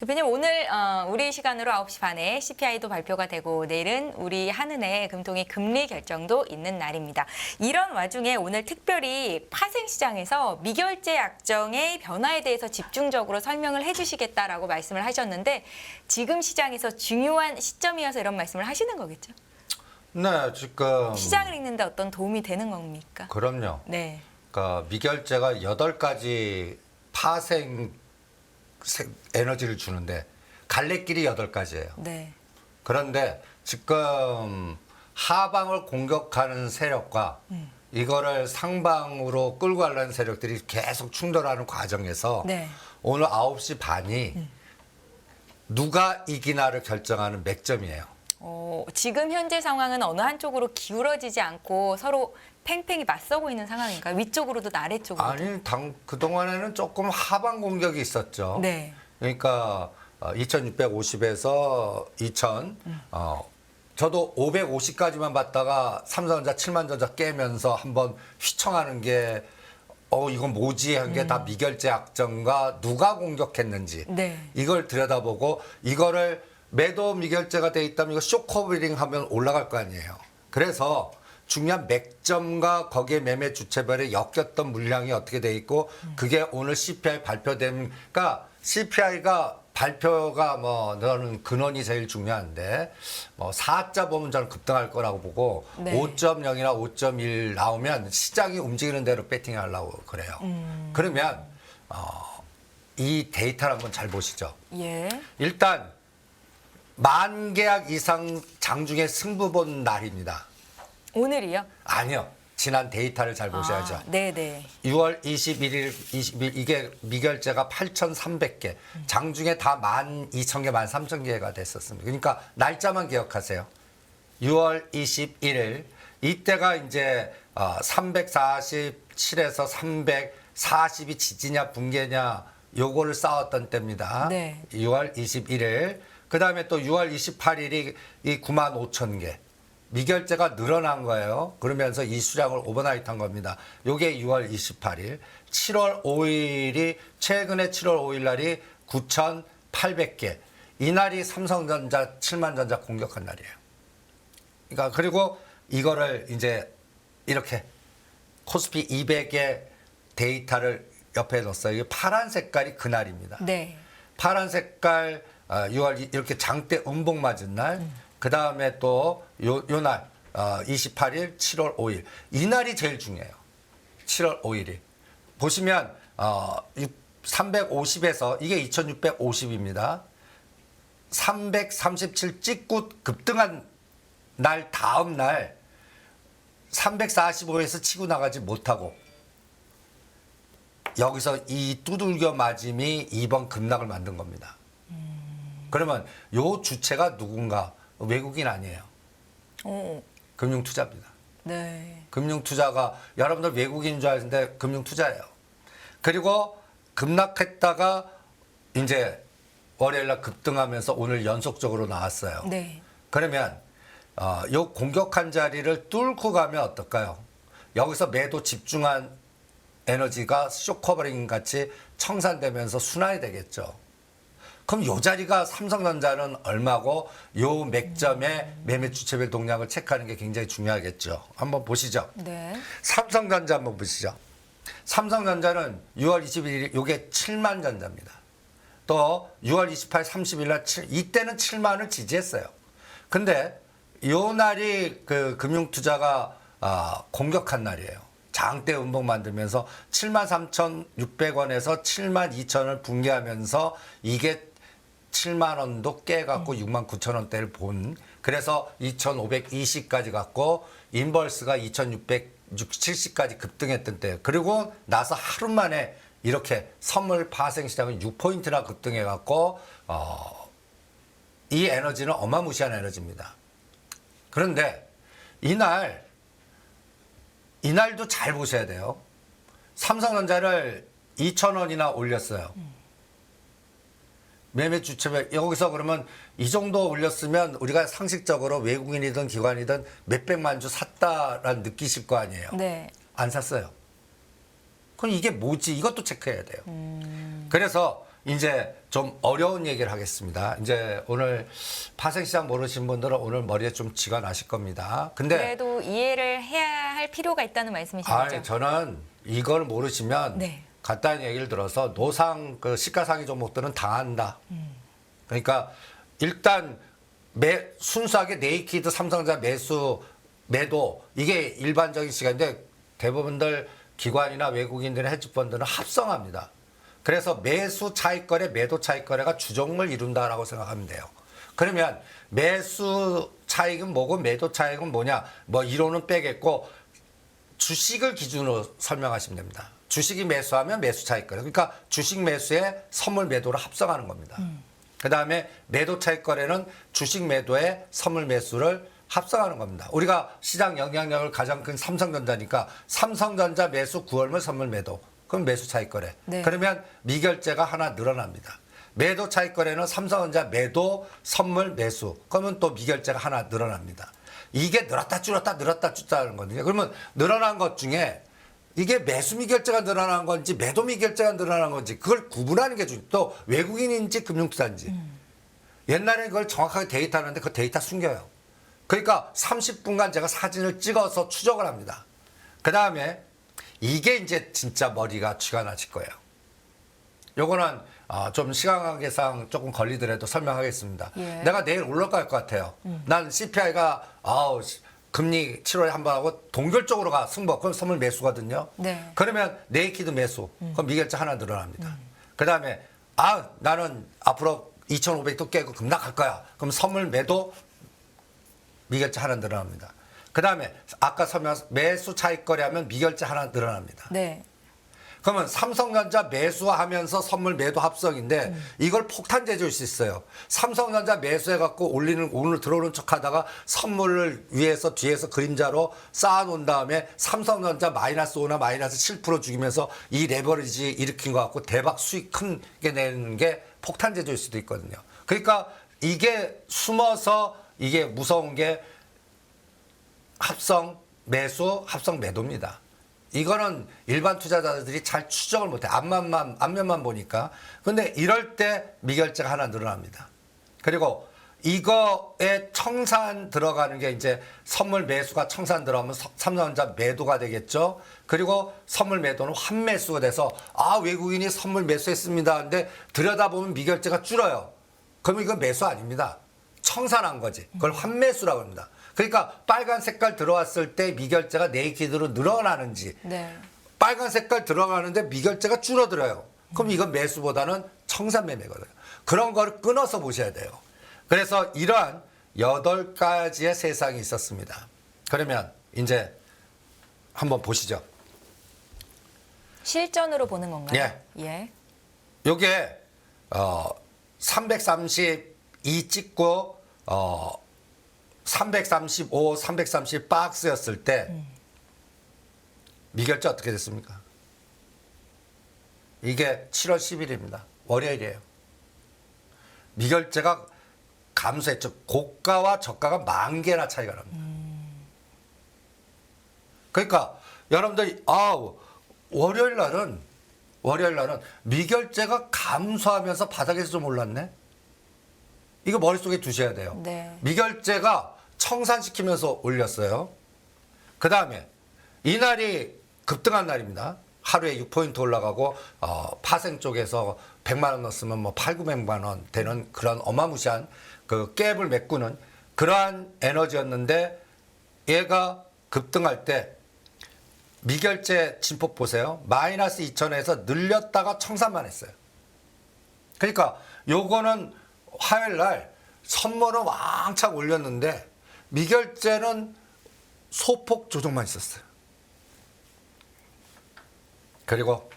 대표님 오늘 우리 시간으로 9시 반에 CPI도 발표가 되고 내일은 우리 한은의 금통위 금리 결정도 있는 날입니다. 이런 와중에 오늘 특별히 파생시장에서 미결제 약정의 변화에 대해서 집중적으로 설명을 해주시겠다라고 말씀을 하셨는데 지금 시장에서 중요한 시점이어서 이런 말씀을 하시는 거겠죠? 네, 지금 시장을 읽는데 어떤 도움이 되는 겁니까? 그럼요. 네. 그러니까 미결제가 8가지 파생 에너지를 주는데 갈래길이 8가지예요. 네. 그런데 지금 하방을 공격하는 세력과 이거를 상방으로 끌고 가려는 세력들이 계속 충돌하는 과정에서 네. 오늘 9시 반이 누가 이기나를 결정하는 맥점이에요. 지금 현재 상황은 어느 한쪽으로 기울어지지 않고 서로 팽팽히 맞서고 있는 상황인가요? 위쪽으로도 아래쪽으로도? 아니, 그동안에는 조금 하방 공격이 있었죠. 네. 그러니까 2650에서 2000, 저도 550까지만 봤다가 삼성전자 7만전자 깨면서 한번 휘청하는 게 이건 뭐지 한 게 다 미결제 약정과 누가 공격했는지 네. 이걸 들여다보고 이거를 매도 미결제가 돼 있다면 이거 쇼커버링 하면 올라갈 거 아니에요. 그래서 중요한 맥점과 거기에 매매 주체별에 엮였던 물량이 어떻게 돼 있고 그게 오늘 CPI 발표되면 그러니까 CPI가 발표가 너는 근원이 제일 중요한데 4자 보면 저는 급등할 거라고 보고 네. 5.0이나 5.1 나오면 시장이 움직이는 대로 배팅하려고 그래요. 그러면 이 데이터를 한번 잘 보시죠. 예. 일단 만 계약 이상 장중에 승부 본 날입니다. 오늘이요? 아니요. 지난 데이터를 잘 보셔야죠. 네네. 6월 21일, 20일 이게 미결제가 8,300개. 장중에 다 12,000개, 13,000개가 됐었습니다. 그러니까 날짜만 기억하세요. 6월 21일 이때가 이제 347에서 340이 지지냐 붕괴냐 요거를 싸웠던 때입니다. 네. 6월 21일. 그다음에 또 6월 28일이 이 95,000개. 미결제가 늘어난 거예요. 그러면서 이 수량을 오버나이트한 겁니다. 요게 6월 28일. 7월 5일이 최근에 7월 5일 날이 9,800개. 이 날이 삼성전자 7만전자 공격한 날이에요. 그러니까 그리고 이거를 이제 이렇게 코스피 200의 데이터를 옆에 뒀어요. 이게 파란 색깔이 그날입니다. 네. 파란 색깔 6월 이렇게 장대 음봉 맞은 날. 그 다음에 또 요 날 28일, 7월 5일 이 날이 제일 중요해요. 7월 5일이 보시면 350에서 이게 2650입니다. 337 찍고 급등한 날 다음 날 345에서 치고 나가지 못하고 여기서 이 두들겨 맞음이 이번 급락을 만든 겁니다. 그러면 요 주체가 누군가? 외국인 아니에요. 금융투자입니다. 네. 금융투자가 여러분들 외국인인 줄 아시는데 금융투자예요. 그리고 급락했다가 이제 월요일날 급등하면서 오늘 연속적으로 나왔어요. 네. 그러면 요 공격한 자리를 뚫고 가면 어떨까요? 여기서 매도 집중한 에너지가 쇼커버링 같이 청산되면서 순환이 되겠죠. 그럼 요 자리가 삼성전자는 얼마고 요 맥점에 매매 주체별 동향을 체크하는 게 굉장히 중요하겠죠. 한번 보시죠. 네. 삼성전자 한번 보시죠. 삼성전자는 6월 21일 요게 7만 전자입니다. 또 6월 28, 30일 날 이때는 7만을 지지했어요. 근데 요 날이 그 금융투자가 공격한 날이에요. 장대 음봉 만들면서 73,600원에서 72,000원을 붕괴하면서 이게 7만 원도 깨갖고 69,000원대를 본. 그래서 2,520까지 갔고 인버스가 2,670까지 급등했던 때예요. 그리고 나서 하루 만에 이렇게 선물 파생 시장은 6포인트나 급등해갖고 이 에너지는 어마무시한 에너지입니다. 그런데 이날도 잘 보셔야 돼요. 삼성전자를 2,000원이나 올렸어요. 매매 주체별 여기서 그러면 이 정도 올렸으면 우리가 상식적으로 외국인이든 기관이든 몇백만 주 샀다라는 느끼실 거 아니에요. 네. 안 샀어요. 그럼 이게 뭐지? 이것도 체크해야 돼요. 그래서 이제 좀 어려운 얘기를 하겠습니다. 이제 오늘 파생시장 모르신 분들은 오늘 머리에 좀 쥐가 나실 겁니다. 근데 그래도 이해를 해야 할 필요가 있다는 말씀이신 거죠? 아니, 저는 이걸 모르시면 네. 간단히 얘기를 들어서 노상 그 시가상위 종목들은 당한다. 그러니까 일단 순수하게 네이키드 삼성전자 매도 이게 일반적인 시간인데 대부분들 기관이나 외국인들의 헤지펀드는 합성합니다. 그래서 매수 차익거래, 매도 차익거래가 주종을 이룬다라고 생각하면 돼요. 그러면 매수 차익은 뭐고 매도 차익은 뭐냐? 뭐 이론은 빼겠고 주식을 기준으로 설명하시면 됩니다. 주식이 매수하면 매수 차익거래. 그러니까 주식 매수에 선물 매도를 합성하는 겁니다. 그다음에 매도 차익거래는 주식 매도에 선물 매수를 합성하는 겁니다. 우리가 시장 영향력을 가장 큰 삼성전자니까 삼성전자 매수 9월물 선물 매도. 그럼 매수 차익거래. 네. 그러면 미결제가 하나 늘어납니다. 매도 차익거래는 삼성전자 매도 선물 매수. 그러면 또 미결제가 하나 늘어납니다. 이게 늘었다 줄었다 늘었다 줄었다 하는 거거든요. 그러면 늘어난 것 중에 이게 매수 미결제가 늘어난 건지 매도 미결제가 늘어난 건지 그걸 구분하는 게 중요해요. 또 외국인인지 금융투자인지. 옛날에 그걸 정확하게 데이터하는데 그 데이터 숨겨요. 그러니까 30분간 제가 사진을 찍어서 추적을 합니다. 그 다음에 이게 이제 진짜 머리가 쥐가 나실 거예요. 요거는 좀 시간 관계상 조금 걸리더라도 설명하겠습니다. 예. 내가 내일 올라갈 것 같아요. 난 CPI가 금리 7월에 한 번 하고 동결적으로 가 승부. 그럼 선물 매수거든요. 네. 그러면 네이키드 매수. 그럼 미결제 하나 늘어납니다. 그 다음에 나는 앞으로 2,500도 깨고 급락할 거야. 그럼 선물 매도 미결제 하나 늘어납니다. 그 다음에 아까 설명한 매수 차익 거래하면 미결제 하나 늘어납니다. 네. 그러면 삼성전자 매수하면서 선물 매도 합성인데 이걸 폭탄제 줄 수 있어요. 삼성전자 매수해갖고 오늘 들어오는 척하다가 선물을 위에서 뒤에서 그림자로 쌓아놓은 다음에 삼성전자 마이너스 5나 마이너스 7% 죽이면서 이 레버리지 일으킨 것 같고 대박 수익 큰 게 내는 게 폭탄제 줄 수도 있거든요. 그러니까 이게 숨어서 이게 무서운 게 합성 매수, 합성 매도입니다. 이거는 일반 투자자들이 잘 추정을 못해. 앞면만 보니까. 근데 이럴 때 미결제가 하나 늘어납니다. 그리고 이거에 청산 들어가는 게 이제 선물 매수가 청산 들어가면 삼성전자 매도가 되겠죠. 그리고 선물 매도는 환매수가 돼서 외국인이 선물 매수했습니다. 근데 들여다보면 미결제가 줄어요. 그러면 이건 매수 아닙니다. 청산한 거지. 그걸 환매수라고 합니다. 그러니까 빨간 색깔 들어왔을 때 미결제가 네이키드로 늘어나는지 네. 빨간 색깔 들어가는데 미결제가 줄어들어요. 그럼 이건 매수보다는 청산 매매거든요. 그런 거를 끊어서 보셔야 돼요. 그래서 이러한 8가지의 세상이 있었습니다. 그러면 이제 한번 보시죠. 실전으로 보는 건가요? 예. 예. 요게 332 찍고 335, 330 박스였을 때 미결제 어떻게 됐습니까? 이게 7월 10일입니다. 월요일이에요. 미결제가 감소했죠. 고가와 저가가 10,000개나 차이가 납니다. 그러니까 여러분들이 월요일 날은 미결제가 감소하면서 바닥에서 좀 올랐네. 이거 머릿속에 두셔야 돼요. 네. 미결제가 청산시키면서 올렸어요. 그 다음에 이날이 급등한 날입니다. 하루에 6포인트 올라가고 파생 쪽에서 100만 원 넣었으면 뭐 8,900만 원 되는 그런 어마무시한 그 갭을 메꾸는 그러한 에너지였는데 얘가 급등할 때 미결제 진폭 보세요. 마이너스 2,000에서 늘렸다가 청산만 했어요. 그러니까 요거는 화요일 날 선물은 왕창 올렸는데 미결제는 소폭 조정만 있었어요. 그리고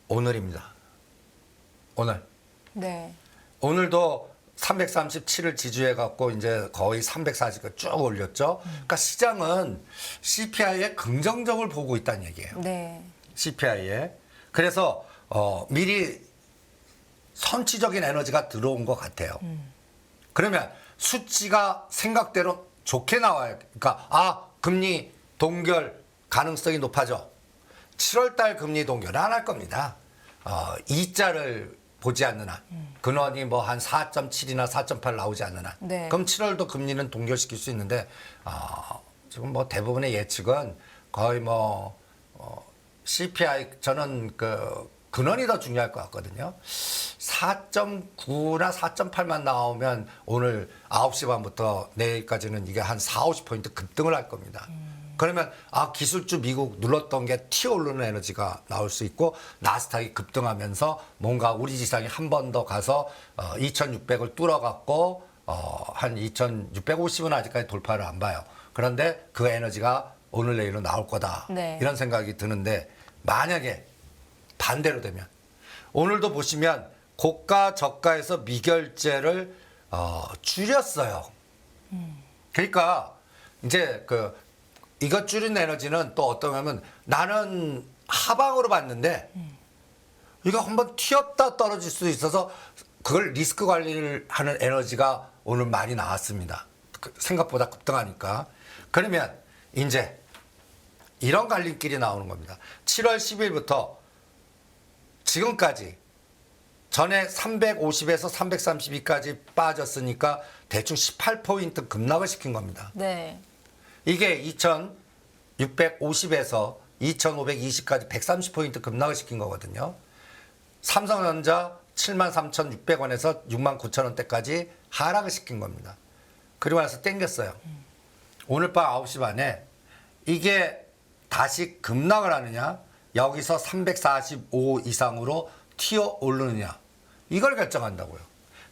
오늘입니다. 오늘. 네. 오늘도 337을 지지해 갖고 이제 거의 340을 쭉 올렸죠. 그러니까 시장은 CPI에 긍정적을 보고 있다는 얘기예요. 네. CPI에. 그래서 미리 선취적인 에너지가 들어온 것 같아요. 그러면 수치가 생각대로 좋게 나와요. 그러니까 금리 동결 가능성이 높아져. 7월 달 금리 동결은 안 할 겁니다. 이자를 보지 않는 한, 근원이 뭐 한 4.7이나 4.8 나오지 않는 한, 네. 그럼 7월도 금리는 동결시킬 수 있는데 지금 뭐 대부분의 예측은 거의 뭐 CPI 저는 그 근원이 더 중요할 것 같거든요. 4.9나 4.8만 나오면 오늘 9시 반부터 내일까지는 이게 한 4, 50포인트 급등을 할 겁니다. 그러면 기술주 미국 눌렀던 게 튀어오르는 에너지가 나올 수 있고 나스닥이 급등하면서 뭔가 우리 지상이 한 번 더 가서 2,600을 뚫어갖고 한 2,650은 아직까지 돌파를 안 봐요. 그런데 그 에너지가 오늘 내일은 나올 거다. 네. 이런 생각이 드는데 만약에 반대로 되면 오늘도 보시면 고가 저가에서 미결제를 줄였어요. 그러니까 이제 이거 줄인 에너지는 또 어떤 거면 나는 하방으로 봤는데 이거 한번 튀었다 떨어질 수도 있어서 그걸 리스크 관리를 하는 에너지가 오늘 많이 나왔습니다. 생각보다 급등하니까. 그러면 이제 이런 갈림길이 나오는 겁니다. 7월 10일부터 지금까지 전에 350에서 332까지 빠졌으니까 대충 18포인트 급락을 시킨 겁니다. 네. 이게 2,650에서 2,520까지 130포인트 급락을 시킨 거거든요. 삼성전자 73,600원에서 69,000원대까지 하락을 시킨 겁니다. 그리고 나서 땡겼어요. 오늘 밤 9시 반에 이게 다시 급락을 하느냐, 여기서 345 이상으로 튀어 오르느냐, 이걸 결정한다고요.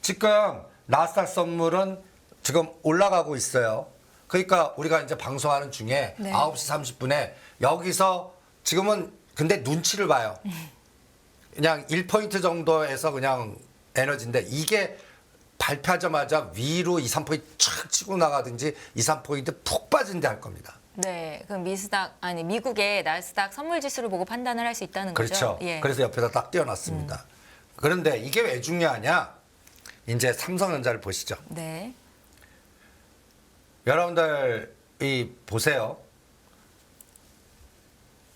지금 나스닥 선물은 지금 올라가고 있어요. 그러니까 우리가 이제 방송하는 중에 네. 9시 30분에 여기서 지금은 근데 눈치를 봐요. 그냥 1포인트 정도에서 그냥 에너지인데 이게 발표하자마자 위로 2, 3포인트 촥 치고 나가든지 2, 3포인트 푹 빠진데 할 겁니다. 네. 그럼 미국의 나스닥 선물 지수를 보고 판단을 할 수 있다는 그렇죠. 거죠. 예. 그래서 옆에다 딱 띄워놨습니다. 그런데 이게 왜 중요하냐? 이제 삼성전자를 보시죠. 네. 여러분들 보세요.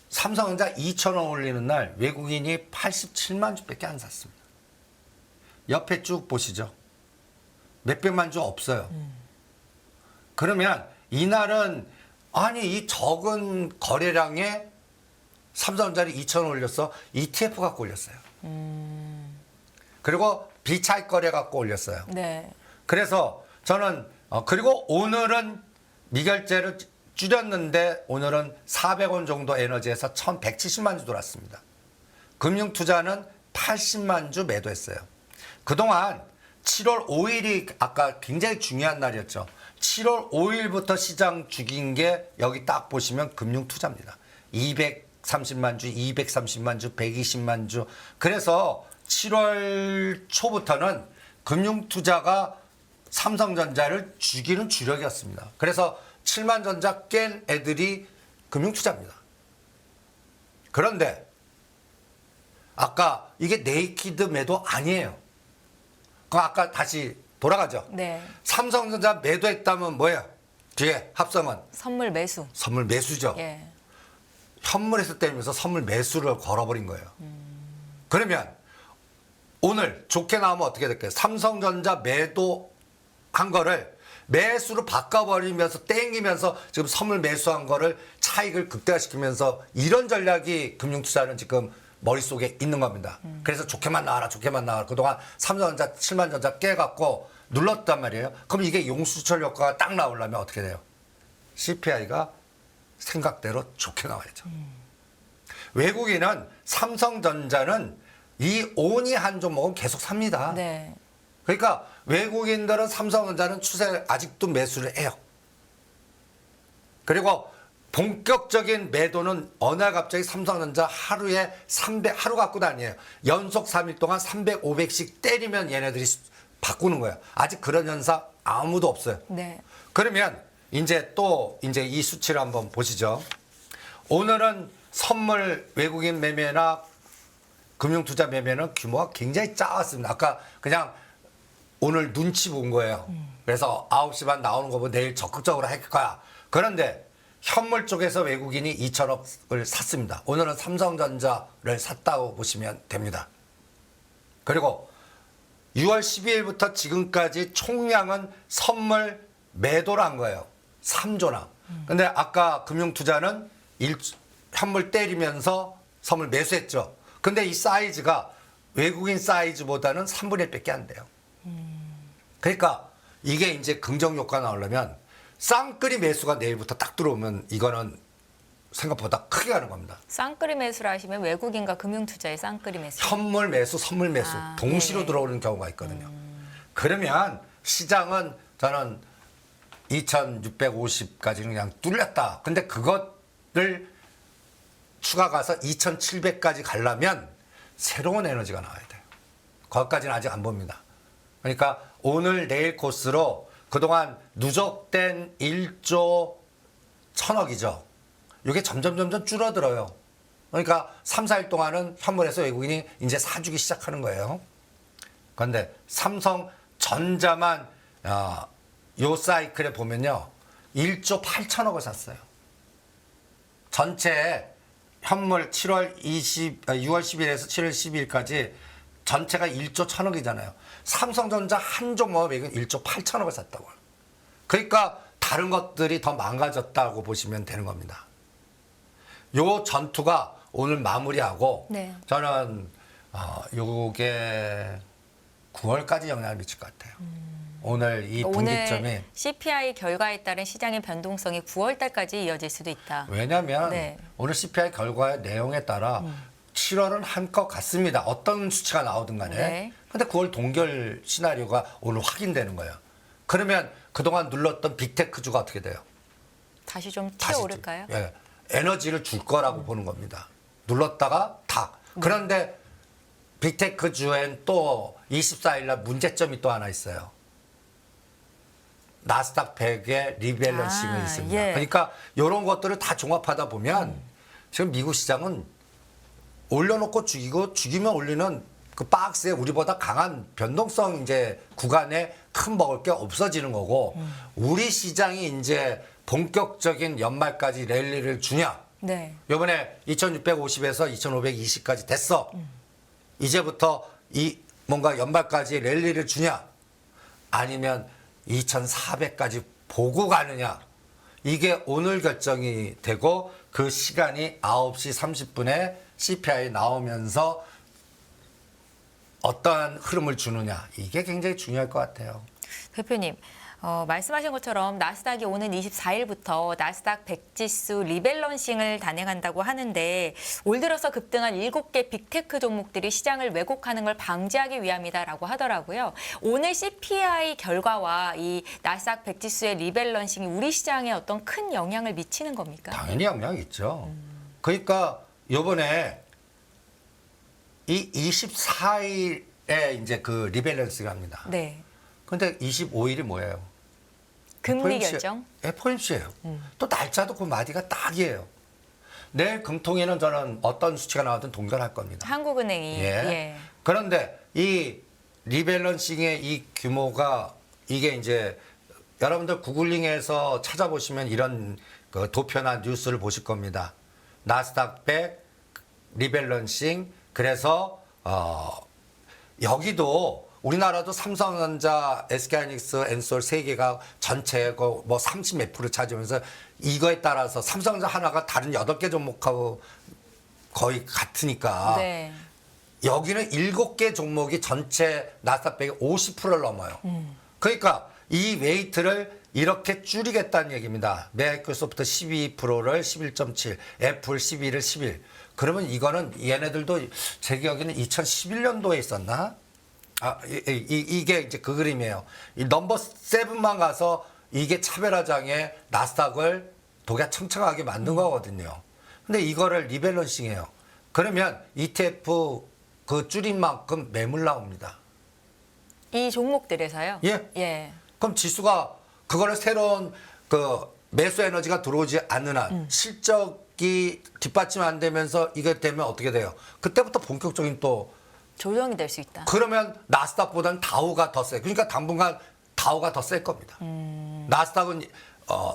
삼성전자 2,000원 올리는 날 외국인이 87만 주밖에 안 샀습니다. 옆에 쭉 보시죠. 몇백만 주 없어요. 그러면 이날은 이 적은 거래량에 삼성전자를 2,000원 올렸어. ETF 갖고 올렸어요. 그리고 비차익 거래 갖고 올렸어요. 네. 그래서 저는 그리고 오늘은 미결제를 줄였는데 오늘은 400원 정도 에너지에서 1,170만 주 돌았습니다. 금융투자는 80만 주 매도했어요. 그동안 7월 5일이 아까 굉장히 중요한 날이었죠. 7월 5일부터 시장 죽인 게 여기 딱 보시면 금융투자입니다. 230만 주, 230만 주, 120만 주. 그래서 7월 초부터는 금융투자가 삼성전자를 죽이는 주력이었습니다. 그래서 7만 전자 깬 애들이 금융투자입니다. 그런데 아까 이게 네이키드 매도 아니에요. 그럼 아까 다시 돌아가죠. 네. 삼성전자 매도했다면 뭐예요? 뒤에 합성은 선물 매수. 선물 매수죠. 예. 현물에서 때리면서 선물 매수를 걸어버린 거예요. 그러면 오늘 좋게 나오면 어떻게 될까요? 삼성전자 매도한 거를 매수로 바꿔버리면서 땡기면서 지금 선물 매수한 거를 차익을 극대화시키면서 이런 전략이 금융투자는 지금 머릿속에 있는 겁니다. 그래서 좋게만 나와라, 좋게만 나와라. 그동안 삼성전자 7만 전자 깨갖고 눌렀단 말이에요. 그럼 이게 용수철 효과가 딱 나오려면 어떻게 돼요? CPI가 생각대로 좋게 나와야죠. 외국인은 삼성전자는 이 오니 한 종목은 계속 삽니다. 네. 그러니까 외국인들은 삼성전자는 추세 아직도 매수를 해요. 그리고 본격적인 매도는 어느 날 갑자기 삼성전자 하루에 300, 하루 갖고도 아니에요. 연속 3일 동안 300, 500씩 때리면 얘네들이 바꾸는 거예요. 아직 그런 현상 아무도 없어요. 네. 그러면 이제 이 수치를 한번 보시죠. 오늘은 선물 외국인 매매나 금융투자 매매는 규모가 굉장히 작았습니다. 아까 그냥 오늘 눈치 본 거예요. 그래서 9시 반 나오는 거 보고 내일 적극적으로 할 거야. 그런데 현물 쪽에서 외국인이 2천억을 샀습니다. 오늘은 삼성전자를 샀다고 보시면 됩니다. 그리고 6월 12일부터 지금까지 총량은 선물 매도를 한 거예요. 3조나. 근데 아까 금융투자는 현물 때리면서 선물 매수했죠. 근데 이 사이즈가 외국인 사이즈보다는 3분의 1밖에 안 돼요. 그러니까 이게 이제 긍정 효과 나오려면 쌍끌이 매수가 내일부터 딱 들어오면 이거는 생각보다 크게 가는 겁니다. 쌍끌이 매수를 하시면 외국인과 금융투자의 쌍끌이 매수. 현물 매수, 선물 매수 아, 동시로 네네. 들어오는 경우가 있거든요. 그러면 시장은 저는 2,650까지는 그냥 뚫렸다. 근데 그것을 추가 가서 2,700까지 가려면 새로운 에너지가 나와야 돼요. 거기까지는 아직 안 봅니다. 그러니까 오늘 내일 코스로 그동안 누적된 1조 1,000억이죠. 이게 점점 줄어들어요. 그러니까 3, 4일 동안은 현물에서 외국인이 이제 사주기 시작하는 거예요. 그런데 삼성전자만 요 사이클에 보면요. 1조 8천억을 샀어요. 전체 현물 6월 10일에서 7월 12일까지 전체가 1조 1,000억이잖아요. 삼성전자 한 종목은 1조 8천억을 샀다고요. 그러니까 다른 것들이 더 망가졌다고 보시면 되는 겁니다. 요 전투가 오늘 마무리하고 네. 저는 요게 9월까지 영향을 미칠 것 같아요. 오늘 이 분기점이 오늘 CPI 결과에 따른 시장의 변동성이 9월 달까지 이어질 수도 있다. 왜냐하면 네. 오늘 CPI 결과의 내용에 따라 7월은 한 것 같습니다. 어떤 수치가 나오든 간에. 네. 근데 9월 동결 시나리오가 오늘 확인되는 거예요. 그러면 그동안 눌렀던 빅테크주가 어떻게 돼요? 다시 좀 다시 튀어오를까요? 예, 에너지를 줄 거라고 보는 겁니다. 눌렀다가 다. 그런데 빅테크주엔 또 24일 날 문제점이 또 하나 있어요. 나스닥 100의 리밸런싱이 있습니다. 예. 그러니까 이런 것들을 다 종합하다 보면 지금 미국 시장은 올려놓고 죽이고 죽이면 올리는 그 박스에 우리보다 강한 변동성 이제 구간에 큰 먹을 게 없어지는 거고 우리 시장이 이제 본격적인 연말까지 랠리를 주냐? 네. 이번에 2,650에서 2,520까지 됐어. 이제부터 이 뭔가 연말까지 랠리를 주냐? 아니면 2,400까지 보고 가느냐? 이게 오늘 결정이 되고 그 시간이 9시 30분에 CPI 나오면서 어떠한 흐름을 주느냐? 이게 굉장히 중요할 것 같아요. 대표님, 말씀하신 것처럼 나스닥이 오는 24일부터 나스닥 100지수 리밸런싱을 단행한다고 하는데 올 들어서 급등한 7개 빅테크 종목들이 시장을 왜곡하는 걸 방지하기 위함이다라고 하더라고요. 오늘 CPI 결과와 이 나스닥 100지수의 리밸런싱이 우리 시장에 어떤 큰 영향을 미치는 겁니까? 당연히 영향이 있죠. 그러니까 요번에 이 24일에 이제 그 리밸런스가 합니다. 네. 근데 25일이 뭐예요? 금리 FOMC 결정? FOMC예요. 또 날짜도 그 마디가 딱이에요. 내일 금통위는 저는 어떤 수치가 나오든 동결할 겁니다. 한국은행이. 예. 예. 그런데 이 리밸런싱의 이 규모가 이게 이제 여러분들 구글링에서 찾아보시면 이런 그 도표나 뉴스를 보실 겁니다. 나스닥 100 리밸런싱. 그래서 여기도 우리나라도 삼성전자, SK하이닉스, 엔솔 세 개가 전체 뭐 30몇 프로 차지하면서 이거에 따라서 삼성전자 하나가 다른 8개 종목하고 거의 같으니까 네. 여기는 7개 종목이 전체 나스닥 100의 50%를 넘어요. 그러니까 이 웨이트를 이렇게 줄이겠다는 얘기입니다. 마이크로소프트 12%를 11.7, 애플 12를 11. 그러면 이거는 얘네들도 제 기억에는 2011년도에 있었나? 이게 이제 그 그림이에요. 이 넘버 7만 가서 이게 차별화장에 나스닥을 독야청청하게 만든 거거든요. 근데 이거를 리밸런싱해요. 그러면 ETF 그 줄인 만큼 매물 나옵니다. 이 종목들에서요? 예. 예. 그럼 지수가 그거를 새로운 그 매수 에너지가 들어오지 않는 한 실적이 뒷받침 안 되면서 이게 되면 어떻게 돼요? 그때부터 본격적인 또 조정이 될 수 있다. 그러면 나스닥보다는 다우가 더 세. 그러니까 당분간 다우가 더 셀 겁니다. 나스닥은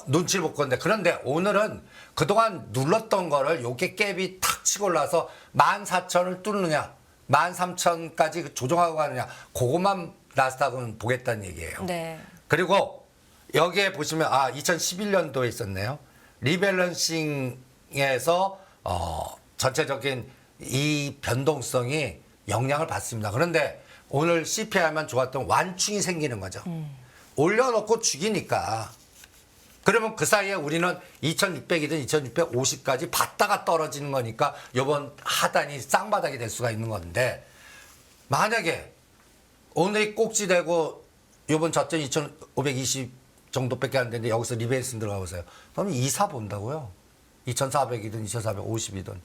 눈치를 볼 건데 그런데 오늘은 그동안 눌렀던 거를 요게 갭이 탁 치고 올라서 14,000을 뚫느냐 13,000까지 조정하고 가느냐 그것만 나스닥은 보겠다는 얘기예요. 네. 그리고 여기에 보시면 2011년도에 있었네요. 리밸런싱에서 전체적인 이 변동성이 영향을 받습니다. 그런데 오늘 CPI만 좋았던 완충이 생기는 거죠. 올려놓고 죽이니까. 그러면 그 사이에 우리는 2600이든 2650까지 받다가 떨어지는 거니까 이번 하단이 쌍바닥이 될 수가 있는 건데 만약에 오늘이 꼭지되고 이번 저점 2520 정도밖에 안 되는데 여기서 리베이스 들어가 보세요. 그럼 2사 본다고요. 2400이든 2450이든.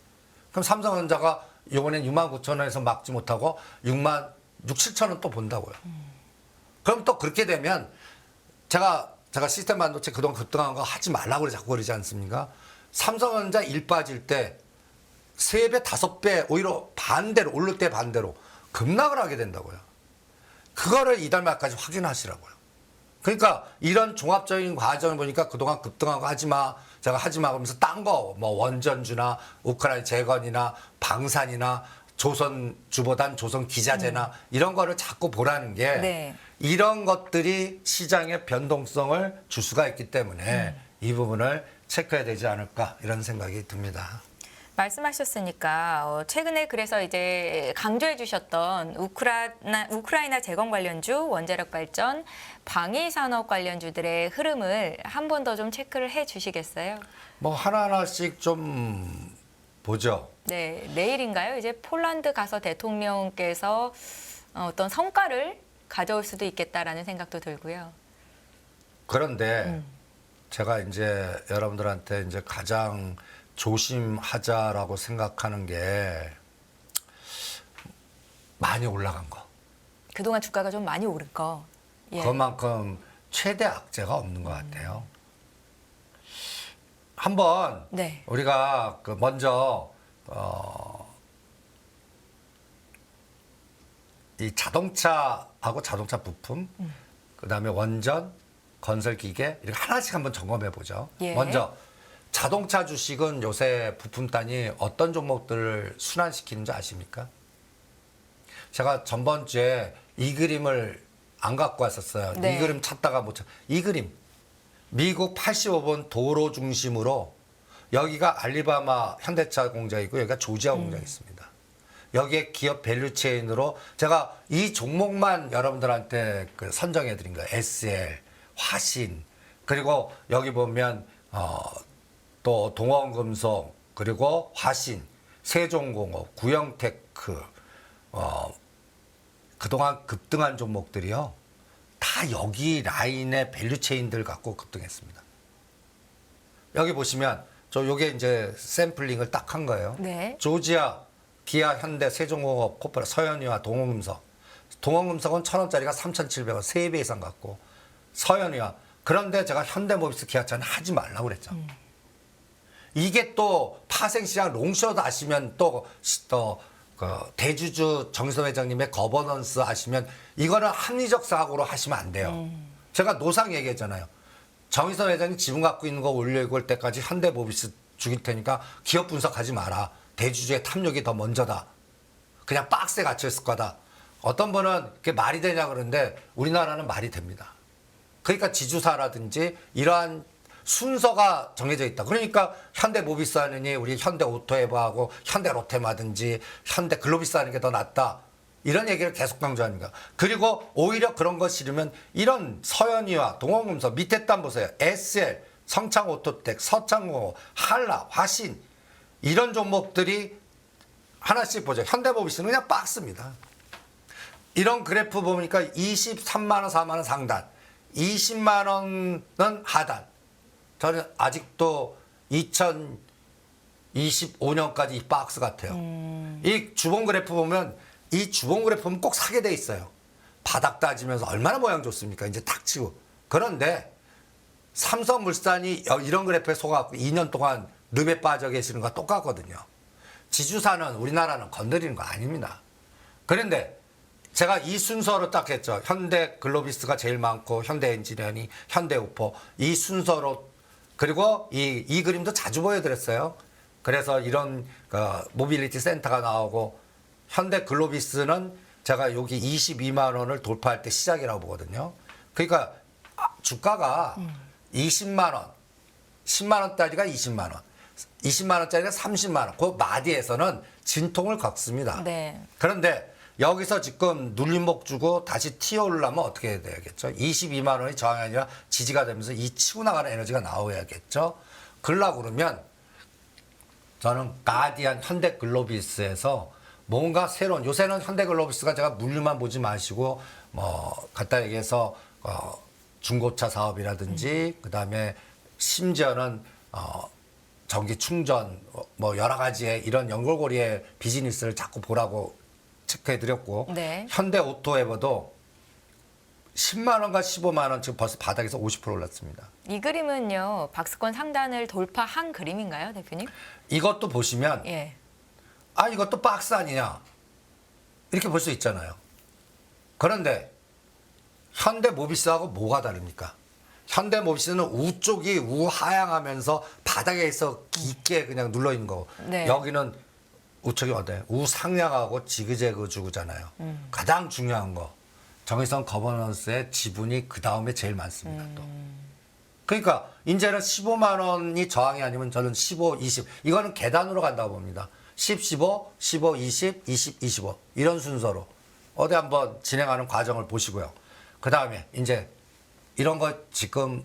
그럼 삼성전자가 이번엔 69,000원에서 막지 못하고 67,000원 또 본다고요. 그럼 또 그렇게 되면 제가 시스템 반도체 그동안 급등한 거 하지 말라고 자꾸 그러지 않습니까? 삼성전자 1 빠질 때 3배, 5배 오히려 반대로 오를 때 반대로 급락을 하게 된다고요. 그거를 이달 말까지 확인하시라고요. 그러니까 이런 종합적인 과정을 보니까 그동안 급등한 거 하지 마. 제가 하지 마 그러면서 딴 거 뭐 원전주나 우크라이나 재건이나 방산이나 조선 주보단 조선 기자재나 이런 거를 자꾸 보라는 게 네. 이런 것들이 시장의 변동성을 줄 수가 있기 때문에 이 부분을 체크해야 되지 않을까 이런 생각이 듭니다. 말씀하셨으니까 최근에 그래서 이제 강조해 주셨던 우크라이나 재건 관련주, 원자력 발전, 방위 산업 관련주들의 흐름을 한 번 더 좀 체크를 해 주시겠어요? 뭐 하나하나씩 좀 보죠. 네, 내일인가요? 이제 폴란드 가서 대통령께서 어떤 성과를 가져올 수도 있겠다라는 생각도 들고요. 그런데 제가 이제 여러분들한테 이제 가장 조심하자라고 생각하는 게 많이 올라간 거. 그동안 주가가 좀 많이 오른 거. 예. 그만큼 최대 악재가 없는 것 같아요. 한번 네. 우리가 그 먼저 이 자동차하고 자동차 부품, 그다음에 원전, 건설 기계 이렇게 하나씩 한번 점검해 보죠. 예. 먼저 자동차 주식은 요새 부품단이 어떤 종목들을 순환시키는지 아십니까? 제가 전번 주에 이 그림을 안 갖고 왔었어요. 네. 이 그림 찾다가 못 찾. 이 그림 미국 85번 도로 중심으로 여기가 알리바마 현대차 공장이고 여기가 조지아 공장이 있습니다. 여기에 기업 밸류체인으로 제가 이 종목만 여러분들한테 그 선정해 드린 거예요. SL, 화신, 그리고 여기 보면 또 동원금속, 그리고 화신, 세종공업, 구형테크, 그동안 급등한 종목들이요. 다 여기 라인의 밸류체인들 갖고 급등했습니다. 여기 보시면 요게 이제 샘플링을 딱 한 거예요. 네. 조지아, 기아, 현대, 세종공업, 코퍼라, 서현이와 동원금속. 동원금속은 1,000원짜리가 3,700원, 3배 이상 갖고. 서현이와. 그런데 제가 현대모비스, 기아차는 하지 말라고 그랬죠. 이게 또 파생시장 롱숏 아시면 또 대주주 정의선 회장님의 거버넌스 아시면 이거는 합리적 사고로 하시면 안 돼요. 제가 노상 얘기했잖아요. 정의선 회장님 지분 갖고 있는 거 올려올 때까지 현대모비스 죽일 테니까 기업 분석하지 마라. 대주주의 탐욕이 더 먼저다. 그냥 박스에 갇혀있을 거다. 어떤 분은 그게 말이 되냐 그러는데 우리나라는 말이 됩니다. 그러니까 지주사라든지 이러한 순서가 정해져 있다. 그러니까 현대모비스 하느니 우리 현대오토에버하고 현대로템하든지 현대글로비스 하는 게 더 낫다. 이런 얘기를 계속 강조합니다. 그리고 오히려 그런 거 싫으면 이런 서현이와 동원금속 밑에 딴 보세요. SL, 성창오토텍, 서창공업, 한라, 화신 이런 종목들이 하나씩 보죠. 현대모비스는 그냥 박스입니다. 이런 그래프 보니까 23만 원, 4만 원 상단, 20만 원은 하단. 저는 아직도 2025년까지 이 박스 같아요. 이 주봉 그래프 보면 이 주봉 그래프 보면 꼭 사게 돼 있어요. 바닥 따지면서 얼마나 모양 좋습니까? 이제 탁 치고. 그런데 삼성물산이 이런 그래프에 속아갖고 2년 동안 늪에 빠져 계시는 거와 똑같거든요. 지주사는 우리나라는 건드리는 거 아닙니다. 그런데 제가 이 순서로 딱 했죠. 현대 글로비스가 제일 많고 현대 엔지니어링, 현대 우포 이 순서로 그리고 이 그림도 자주 보여드렸어요. 그래서 이런 모빌리티 센터가 나오고 현대 글로비스는 제가 여기 22만 원을 돌파할 때 시작이라고 보거든요. 그러니까 주가가 20만 원, 10만 원짜리가 20만 원, 20만 원짜리가 30만 원. 그 마디에서는 진통을 겪습니다. 네. 그런데 여기서 지금 눌림목 주고 다시 튀어오르려면 어떻게 해야 되겠죠? 22만 원이 저항이 아니라 지지가 되면서 이 치고 나가는 에너지가 나와야겠죠? 그러려고 그러면 저는 가디안 현대 글로비스에서 뭔가 새로운 요새는 현대 글로비스가 제가 물류만 보지 마시고 뭐 갖다 얘기해서 중고차 사업이라든지 그다음에 심지어는 전기 충전 뭐 여러 가지의 이런 연결고리의 비즈니스를 자꾸 보라고 체크해드렸고 네. 현대 오토에버도 10만 원과 15만 원 지금 벌써 바닥에서 50% 올랐습니다. 이 그림은요, 박스권 상단을 돌파한 그림인가요, 대표님? 이것도 보시면 예. 아 이것도 박스 아니냐 이렇게 볼 수 있잖아요. 그런데 현대모비스하고 뭐가 다릅니까? 현대모비스는 우쪽이 우하향하면서 바닥에서 깊게 그냥 눌러 있는 거고 네. 여기는 우측이 어때요? 우상향하고 지그재그 주잖아요. 가장 중요한 거 정의선 거버넌스의 지분이 그 다음에 제일 많습니다. 또. 그러니까 이제는 15만 원이 저항이 아니면 저는 15, 20 이거는 계단으로 간다고 봅니다. 10, 15, 15, 20, 20, 25 이런 순서로 어디 한번 진행하는 과정을 보시고요. 그 다음에 이제 이런 거 지금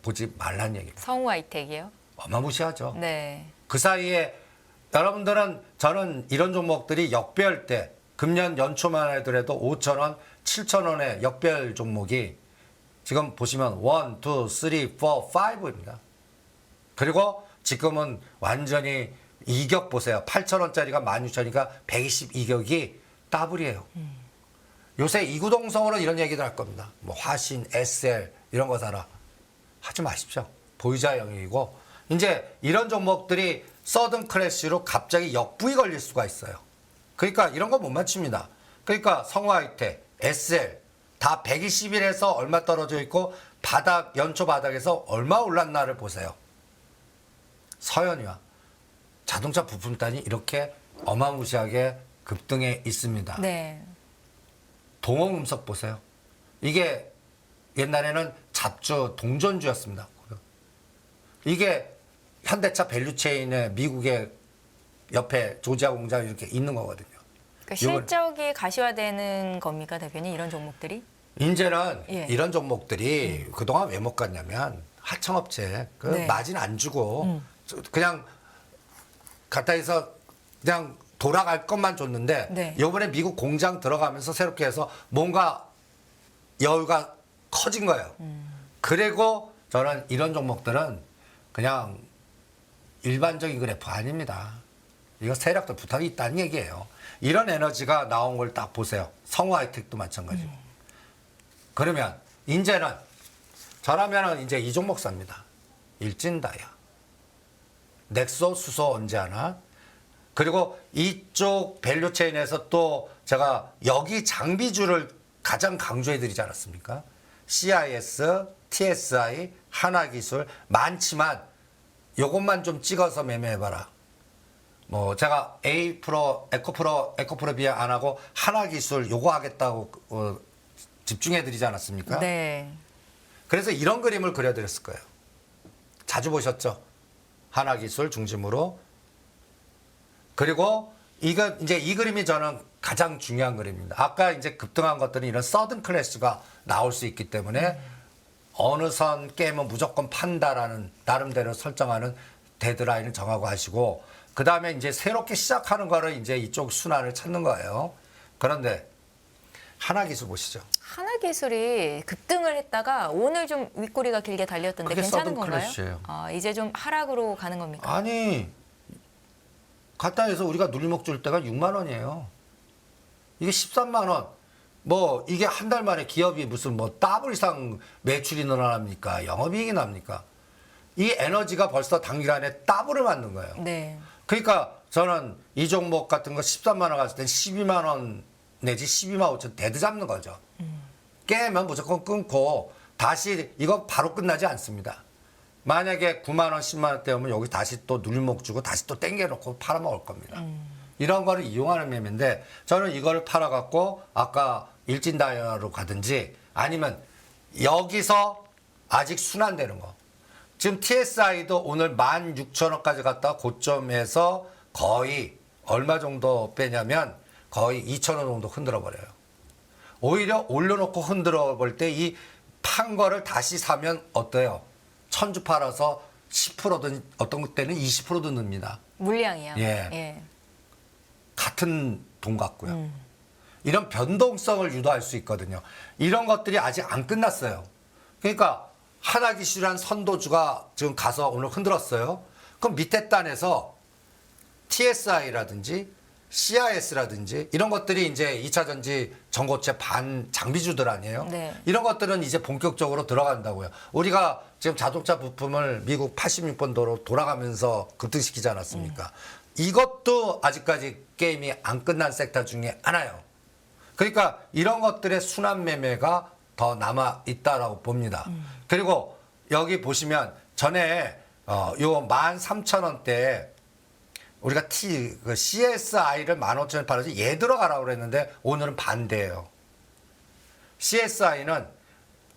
보지 말란 얘기입니다. 성우 하이텍이요? 어마무시하죠. 네. 그 사이에 여러분들은 저는 이런 종목들이 역배열 때 금년 연초만 하더라도 5,000원, 7,000원의 역배열 종목이 지금 보시면 1, 2, 3, 4, 5입니다. 그리고 지금은 완전히 이격 보세요. 8,000원짜리가 16,000원이니까 122격이 더블이에요. 요새 이구동성으로 이런 얘기도 할 겁니다. 뭐 화신, SL 이런 거 사라. 하지 마십시오. 보유자 영역이고 이제 이런 종목들이 서든 크래시로 갑자기 역부위 걸릴 수가 있어요. 그러니까 이런 거 못 맞춥니다. 그러니까 성화이텍, SL 다 120일에서 얼마 떨어져 있고 바닥 연초 바닥에서 얼마 올랐나를 보세요. 서현이와 자동차 부품단이 이렇게 어마무시하게 급등해 있습니다. 네. 동홍금속 보세요. 이게 옛날에는 잡주 동전주였습니다. 이게 현대차 밸류체인에 미국의 옆에 조지아 공장 이렇게 있는 거거든요. 그러니까 실적이 가시화되는 겁니까, 대표님? 이런 종목들이? 이제는 예. 이런 종목들이 그동안 왜 못 갔냐면 하청업체 그 네. 마진 안 주고 그냥 갖다 해서 그냥 돌아갈 것만 줬는데 네. 이번에 미국 공장 들어가면서 새롭게 해서 뭔가 여유가 커진 거예요. 그리고 저는 이런 종목들은 그냥 일반적인 그래프 아닙니다. 이거 세력들 부탁이 있다는 얘기예요. 이런 에너지가 나온 걸 딱 보세요. 성우하이텍도 마찬가지고. 그러면 이제는 저라면은 이제 이 종목 삽니다. 일진다야. 넥소 수소 언제 하나? 그리고 이쪽 밸류체인에서 또 제가 여기 장비주를 가장 강조해 드리지 않았습니까? CIS, TSI, 하나기술 많지만 요것만 좀 찍어서 매매해봐라. 뭐 제가 A 프로, 에코프로 비행 안 하고 하나기술 요거 하겠다고 집중해 드리지 않았습니까? 네. 그래서 이런 그림을 그려드렸을 거예요. 자주 보셨죠? 하나기술 중심으로. 그리고 이거 이제 이 그림이 저는 가장 중요한 그림입니다. 아까 이제 급등한 것들은 이런 서든 클래스가 나올 수 있기 때문에 어느 선 깨면 무조건 판다라는 나름대로 설정하는 데드라인을 정하고 하시고 그 다음에 이제 새롭게 시작하는 거를 이제 이쪽 순환을 찾는 거예요. 그런데 하나기술 보시죠. 하나기술이 급등을 했다가 오늘 좀 윗꼬리가 길게 달렸던데 그게 괜찮은 서든 건가요? 클래시예요. 아, 이제 좀 하락으로 가는 겁니까? 아니 갖다 해서 우리가 눌림목 줄 때가 6만 원이에요. 이게 13만 원. 뭐 이게 한 달 만에 기업이 무슨 뭐 더블 이상 매출이 늘어납니까? 영업이익이 납니까? 이 에너지가 벌써 단기간에 더블을 만든 거예요. 네. 그러니까 저는 이 종목 같은 거 13만 원 갔을 땐 12만 원 내지 12만 5천 데드 잡는 거죠. 깨면 무조건 끊고 다시 이거 바로 끝나지 않습니다. 만약에 9만 원, 10만 원대 오면 여기 다시 또 눌목 주고 다시 또 땡겨놓고 팔아먹을 겁니다. 이런 거를 이용하는 매매인데 저는 이거를 팔아갖고 아까 일진다이아로 가든지 아니면 여기서 아직 순환되는 거. 지금 TSI도 오늘 16,000원까지 갔다 고점에서 거의 얼마 정도 빼냐면 거의 2,000원 정도 흔들어 버려요. 오히려 올려놓고 흔들어 볼 때 이 판 거를 다시 사면 어때요? 천주 팔아서 10%든 어떤 때는 20%도 늡니다. 물량이요. 예. 같은 돈 같고요. 이런 변동성을 유도할 수 있거든요. 이런 것들이 아직 안 끝났어요. 그러니까 하나 기술한 선도주가 지금 가서 오늘 흔들었어요. 그럼 밑에 단에서 TSI라든지 CIS라든지 이런 것들이 이제 2차 전지 전고체 반 장비주들 아니에요? 네. 이런 것들은 이제 본격적으로 들어간다고요. 우리가 지금 자동차 부품을 미국 86번도로 돌아가면서 급등시키지 않았습니까? 이것도 아직까지 게임이 안 끝난 섹터 중에 하나예요. 그러니까 이런 것들의 순환 매매가 더 남아 있다라고 봅니다. 그리고 여기 보시면 전에 요 13,000원대 우리가 그 CSI를 15,000원에 팔아서 얘 들어가라고 그랬는데 오늘은 반대예요. CSI는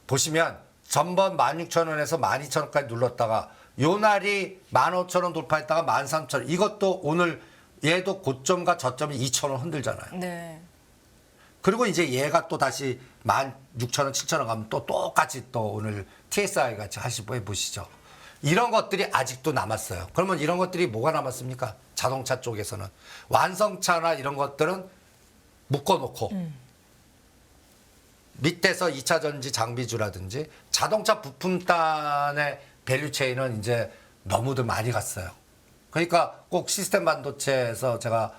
보시면 전번 16,000원에서 12,000원까지 눌렀다가 요 날이 15,000원 돌파했다가 13,000원 이것도 오늘 얘도 고점과 저점이 2,000원 흔들잖아요. 네. 그리고 이제 얘가 또 다시 16,000원, 7,000원 가면 또 똑같이 또 오늘 TSI 같이 하시고 해보시죠. 이런 것들이 아직도 남았어요. 그러면 이런 것들이 뭐가 남았습니까? 자동차 쪽에서는. 완성차나 이런 것들은 묶어놓고 밑에서 2차 전지 장비주라든지 자동차 부품단의 밸류체인은 이제 너무들 많이 갔어요. 그러니까 꼭 시스템 반도체에서 제가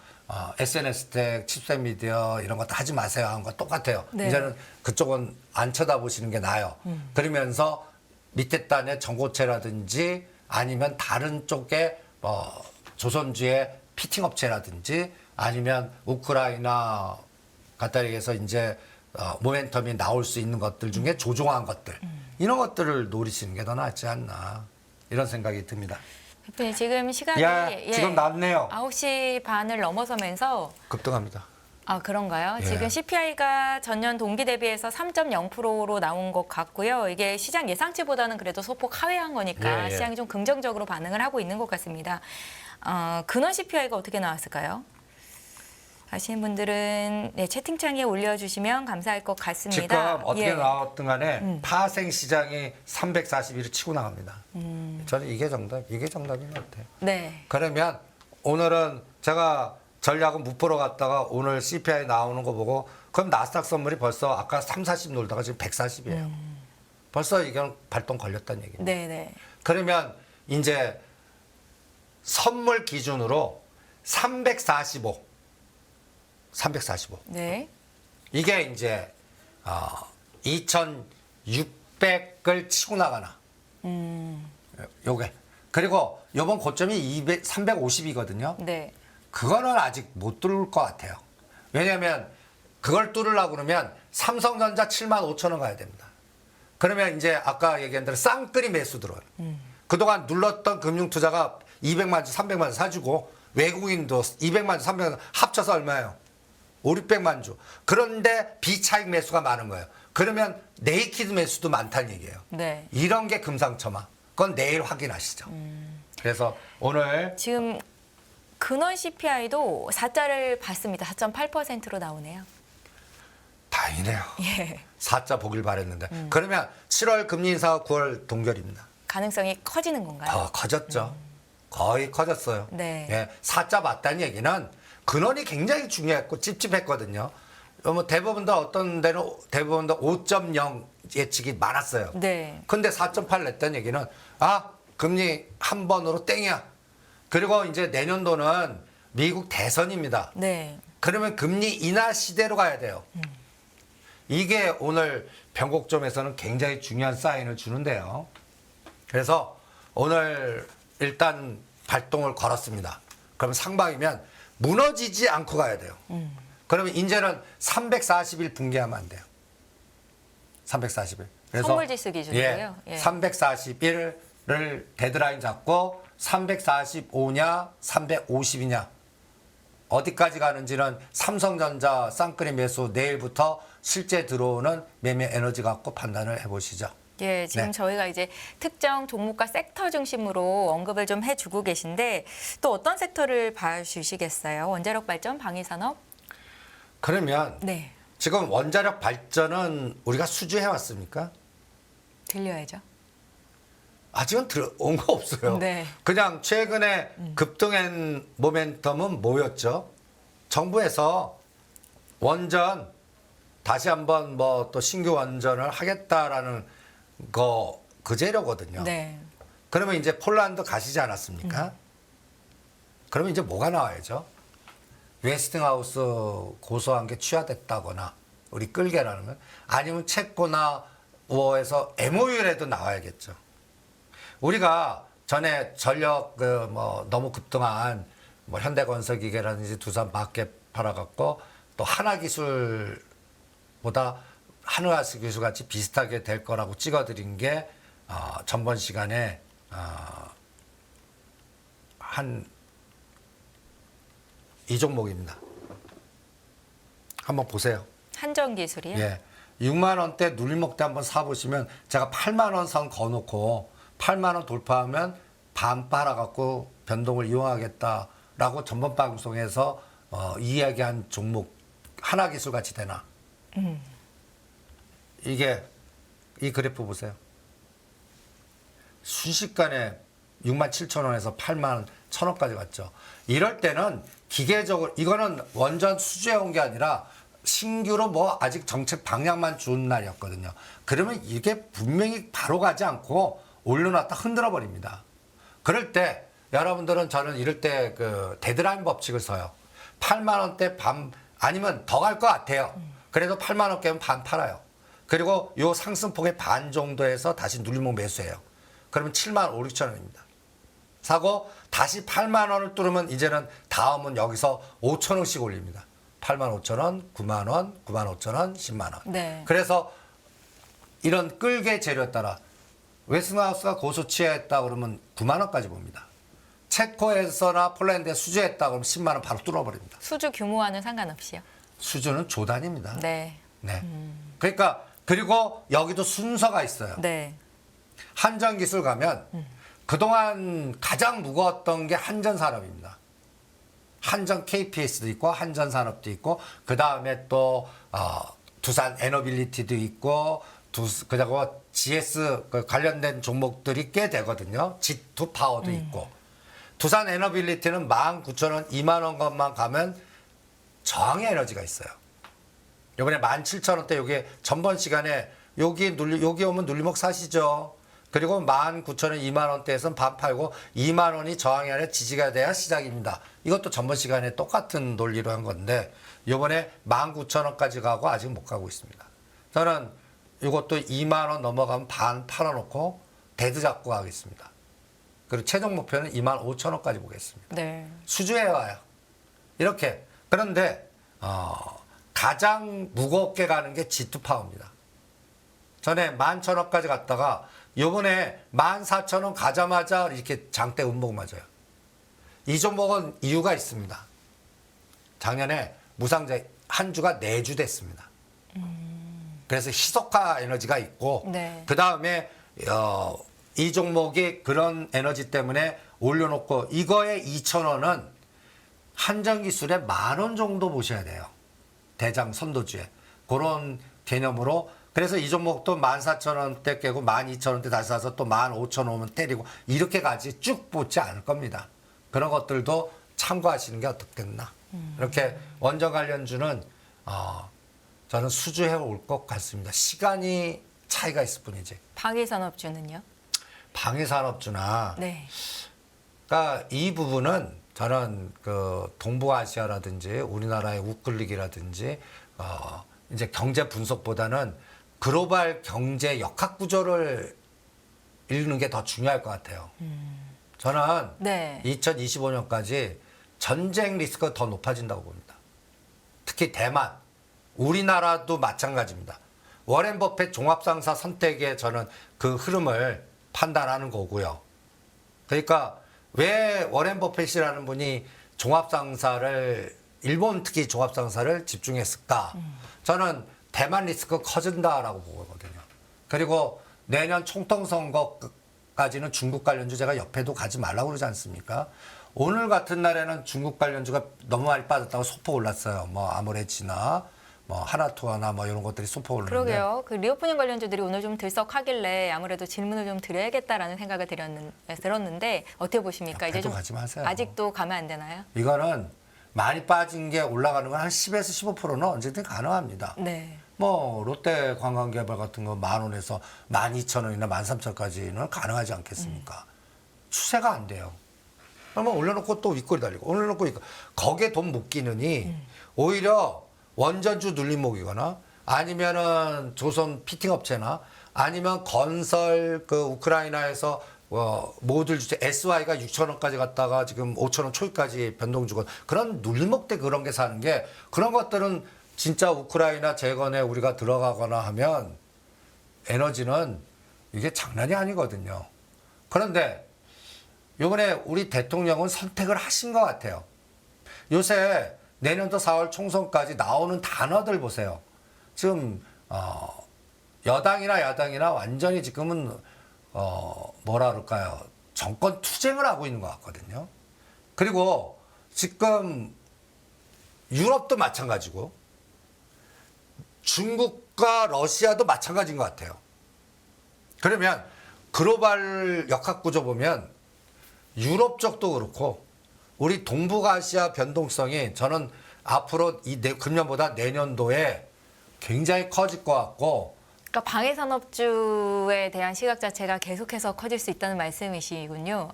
SNS텍, 칩셋 미디어 이런 것도 하지 마세요 하는 거 똑같아요. 네. 이제는 그쪽은 안 쳐다보시는 게 나아요. 그러면서 밑에 단에 전고체라든지 아니면 다른 쪽에 조선주의 피팅 업체라든지 아니면 우크라이나 갖다 얘기해서 이제 모멘텀이 나올 수 있는 것들 중에 조종한 것들 이런 것들을 노리시는 게 더 낫지 않나 이런 생각이 듭니다. 대표님 지금 시간이 야, 지금 낮네요. 9시 반을 넘어서면서 급등합니다. 아, 그런가요? 예. 지금 CPI가 전년 동기 대비해서 3.0%로 나온 것 같고요. 이게 시장 예상치보다는 그래도 소폭 하회한 거니까 예, 예. 시장이 좀 긍정적으로 반응을 하고 있는 것 같습니다. 근원 CPI가 어떻게 나왔을까요? 아시는 분들은 네, 채팅창에 올려주시면 감사할 것 같습니다. 지금 어떻게 예. 나왔든 간에 파생 시장이 341을 치고 나갑니다. 저는 이게 정답인 것 같아요. 네. 그러면 오늘은 제가 전략은 무프로 갔다가 오늘 CPI 나오는 거 보고 그럼 나스닥 선물이 벌써 아까 3, 40 놀다가 지금 140이에요. 벌써 이건 발동 걸렸다는 얘기입니다. 네네. 그러면 이제 선물 기준으로 345. 네. 이게 이제 2,600을 치고 나가나. 요게. 그리고 요번 고점이 350이거든요. 네. 그거는 아직 못 뚫을 것 같아요. 왜냐하면 그걸 뚫으려고 그러면 삼성전자 75,000원 가야 됩니다. 그러면 이제 아까 얘기한 대로 쌍끌이 매수 들어요. 그동안 눌렀던 금융투자가 200만 주, 300만 주 사주고 외국인도 200만 주, 300만 주 합쳐서 얼마예요? 5, 600만 주. 그런데 비차익 매수가 많은 거예요. 그러면 네이키드 매수도 많다는 얘기예요. 네. 이런 게 금상첨화. 그건 내일 확인하시죠. 그래서 오늘 지금 근원 CPI도 4자를 봤습니다. 4.8%로 나오네요. 다행이네요. 예. 4자 보길 바랬는데. 그러면 7월 금리 인사가 9월 동결입니다. 가능성이 커지는 건가요? 더 커졌죠. 거의 커졌어요. 네. 예, 4자 맞다는 얘기는 근원이 굉장히 중요했고 찝찝했거든요. 뭐 대부분 다 어떤 데는 대부분 다 5.0 예측이 많았어요. 네. 근데 4.8 냈다는 얘기는 금리 한 번으로 땡이야. 그리고 이제 내년도는 미국 대선입니다. 네. 그러면 금리 인하 시대로 가야 돼요. 이게 오늘 변곡점에서는 굉장히 중요한 사인을 주는데요. 그래서 오늘 일단 발동을 걸었습니다. 그럼 상방이면 무너지지 않고 가야 돼요. 그러면 이제는 340일 붕괴하면 안 돼요. 340일. 그래서 선물지수 기준으로요. 예, 341을 데드라인 잡고 345냐 350이냐 어디까지 가는지는 삼성전자 쌍끌이 매수 내일부터 실제 들어오는 매매 에너지 갖고 판단을 해보시죠. 예, 지금 네. 저희가 이제 특정 종목과 섹터 중심으로 언급을 좀 해주고 계신데 또 어떤 섹터를 봐주시겠어요? 원자력 발전, 방위산업? 그러면 네, 지금 원자력 발전은 우리가 수주해 왔습니까? 들려야죠. 아직은 들어온 거 없어요. 네. 그냥 최근에 급등한 모멘텀은 뭐였죠? 정부에서 원전 다시 한번 뭐 또 신규 원전을 하겠다라는 거 그제려거든요. 네, 그러면 이제 폴란드 가시지 않았습니까? 그러면 이제 뭐가 나와야죠? 웨스팅하우스 고소한 게 취하됐다거나 우리 끌게라는 건 아니면 체코나 뭐에서 MOU라도 나와야겠죠. 우리가 전에 전력 그 뭐 너무 급등한 뭐 현대건설기계라든지 두산 마켓 팔아갖고 또 하나기술보다 한화기술 같이 비슷하게 될 거라고 찍어드린 게 전번 시간에 한 이 종목입니다. 한번 보세요. 한전기술이요. 예. 6만 원대 눌림목대 한번 사보시면 제가 8만 원 선 거놓고 8만 원 돌파하면 반 빨아갖고 변동을 이용하겠다라고 전번 방송에서 이야기한 종목 하나기술 같이 되나? 이게 이 그래프 보세요. 순식간에 6만 7천 원에서 8만 1천 원까지 갔죠. 이럴 때는 기계적으로 이거는 원전 수주해 온 게 아니라 신규로 뭐 아직 정책 방향만 준 날이었거든요. 그러면 이게 분명히 바로 가지 않고 올려놨다 흔들어 버립니다. 그럴 때 여러분들은 저는 이럴 때 그 데드라인 법칙을 써요. 8만 원대 반 아니면 더 갈 것 같아요. 그래도 8만 원 깨면 반 팔아요. 그리고 요 상승폭의 반 정도에서 다시 눌림목 매수해요. 그러면 7만 5, 6천 원입니다. 사고 다시 8만 원을 뚫으면 이제는 다음은 여기서 5천 원씩 올립니다. 8만 5천 원, 9만 원, 9만 5천 원, 10만 원. 네. 그래서 이런 끌개 재료에 따라 웨스팅하우스가 고소 취하했다 그러면 9만 원까지 봅니다. 체코에서나 폴란드에 수주했다 그러면 10만 원 바로 뚫어버립니다. 수주 규모와는 상관없이요. 수주는 조단입니다. 네, 네. 그러니까 그리고 여기도 순서가 있어요. 네, 한전기술 가면 그동안 가장 무거웠던 게 한전산업입니다. 한전 KPS도 있고 한전산업도 있고 그 다음에 또 두산 에너빌리티도 있고 그리고 GS 관련된 종목들이 꽤 되거든요. G2 파워도 있고 두산 에너빌리티는 19,000원, 2만 원 것만 가면 저항의 에너지가 있어요. 이번에 17,000원대 여기 전번 시간에 여기 오면 눌림목 사시죠. 그리고 19,000원, 2만 원대에서는 반 팔고 2만 원이 저항이 아니라 지지가 돼야 시작입니다. 이것도 전번 시간에 똑같은 논리로 한 건데 이번에 19,000원까지 가고 아직 못 가고 있습니다. 저는 이것도 2만 원 넘어가면 반 팔아놓고 데드 잡고 가겠습니다. 그리고 최종 목표는 2만 5천 원까지 보겠습니다. 네. 수주해 와요. 이렇게. 그런데 가장 무겁게 가는 게 G2 파워입니다. 전에 11,000원까지 갔다가 요번에 14,000원 가자마자 이렇게 장대 음목 맞아요. 이 종목은 이유가 있습니다. 작년에 무상자 한 주가 4주 됐습니다. 그래서 희석화 에너지가 있고 네. 그 다음에 이 종목이 그런 에너지 때문에 올려놓고 이거에 2,000원은 한전기술에 10,000원 정도 보셔야 돼요. 대장 선도주에. 그런 개념으로 그래서 이 종목도 14,000원대 깨고 12,000원대 다시 사서 또 15,000원 오면 때리고 이렇게 가지 쭉 뽑지 않을 겁니다. 그런 것들도 참고하시는 게 어떻겠나. 이렇게 원전 관련주는 저는 수주해 올 것 같습니다. 시간이 차이가 있을 뿐이지. 방위산업주는요? 방위산업주나 네. 그러니까 이 부분은 저는 그 동북아시아라든지 우리나라의 우클릭이라든지 이제 경제 분석보다는 글로벌 경제 역학 구조를 읽는 게 더 중요할 것 같아요. 저는 네. 2025년까지 전쟁 리스크가 더 높아진다고 봅니다. 특히 대만, 우리나라도 마찬가지입니다. 워렌 버핏 종합상사 선택에 저는 그 흐름을 판단하는 거고요. 그러니까 왜 워렌 버핏이라는 분이 종합상사를 일본 특히 종합상사를 집중했을까? 저는 대만 리스크 커진다라고 보거든요. 그리고 내년 총통 선거까지는 중국 관련주제가 옆에도 가지 말라고 그러지 않습니까? 오늘 같은 날에는 중국 관련주가 너무 많이 빠졌다고 소폭 올랐어요. 뭐 아모레지나 뭐 하나투어나 뭐 이런 것들이 소폭 올랐는데. 그러게요. 그 리오프닝 관련주들이 오늘 좀 들썩하길래 아무래도 질문을 좀 드려야겠다라는 생각을 들었는데 어떻게 보십니까? 이제 좀 가지 마세요. 아직도 가면 안 되나요? 이거는 많이 빠진 게 올라가는 건 한 10에서 15%는 언제든 가능합니다. 네. 뭐 롯데 관광개발 같은 거 10,000원에서 12,000원이나 13,000원까지는 가능하지 않겠습니까? 추세가 안 돼요. 그러면 올려놓고 또 윗골이 달리고 올려놓고 거기에 돈 못 끼느니 오히려 원전주 눌림목이거나 아니면은 조선 피팅 업체나 아니면 건설 그 우크라이나에서 모듈 주체 SY가 6,000원까지 갔다가 지금 5,000원 초까지 변동 주고 그런 눌림목 때 그런 게 사는 게 그런 것들은 진짜 우크라이나 재건에 우리가 들어가거나 하면 에너지는 이게 장난이 아니거든요. 그런데 이번에 우리 대통령은 선택을 하신 것 같아요. 요새 내년도 4월 총선까지 나오는 단어들 보세요. 지금 여당이나 야당이나 완전히 지금은 뭐라 그럴까요? 정권 투쟁을 하고 있는 것 같거든요. 그리고 지금 유럽도 마찬가지고 중국과 러시아도 마찬가지인 것 같아요. 그러면 글로벌 역학구조 보면 유럽 쪽도 그렇고 우리 동북아시아 변동성이 저는 앞으로 금년보다 내년도에 굉장히 커질 것 같고 그러니까 방해산업주에 대한 시각 자체가 계속해서 커질 수 있다는 말씀이시군요.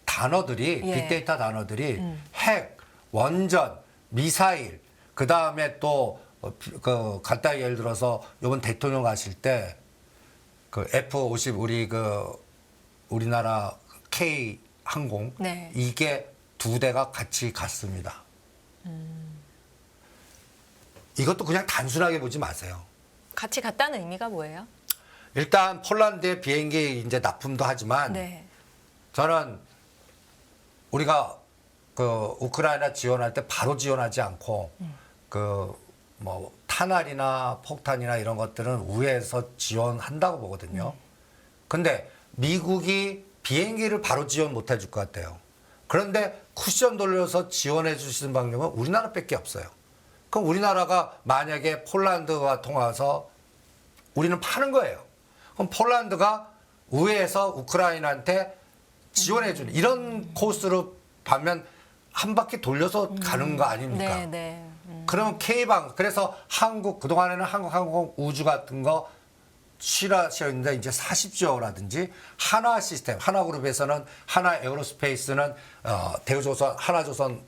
단어들이 예. 빅데이터 단어들이 핵, 원전, 미사일 그다음에 또 그 간단히 예를 들어서 이번 대통령 가실 때 그 F-50 우리나라 K 항공 네. 이게 두 대가 같이 갔습니다. 이것도 그냥 단순하게 보지 마세요. 같이 갔다는 의미가 뭐예요? 일단 폴란드의 비행기 이제 납품도 하지만 네. 저는 우리가 그 우크라이나 지원할 때 바로 지원하지 않고 그 뭐 탄알이나 폭탄이나 이런 것들은 우회해서 지원한다고 보거든요. 근데 미국이 비행기를 바로 지원 못 해줄 것 같아요. 그런데 쿠션 돌려서 지원해 주시는 방법은 우리나라밖에 없어요. 그럼 우리나라가 만약에 폴란드와 통화해서 우리는 파는 거예요. 그럼 폴란드가 우회해서 우크라이나한테 지원해 주는 이런 코스로 반면 한 바퀴 돌려서 가는 거 아닙니까? 네, 네. 그러면 K방 그래서 한국 그동안에는 한국항공 우주 같은 거 쉬었는데 이제 사십시오라든지 하나 시스템 하나그룹에서는 하나 에어로스페이스는 대우조선 하나조선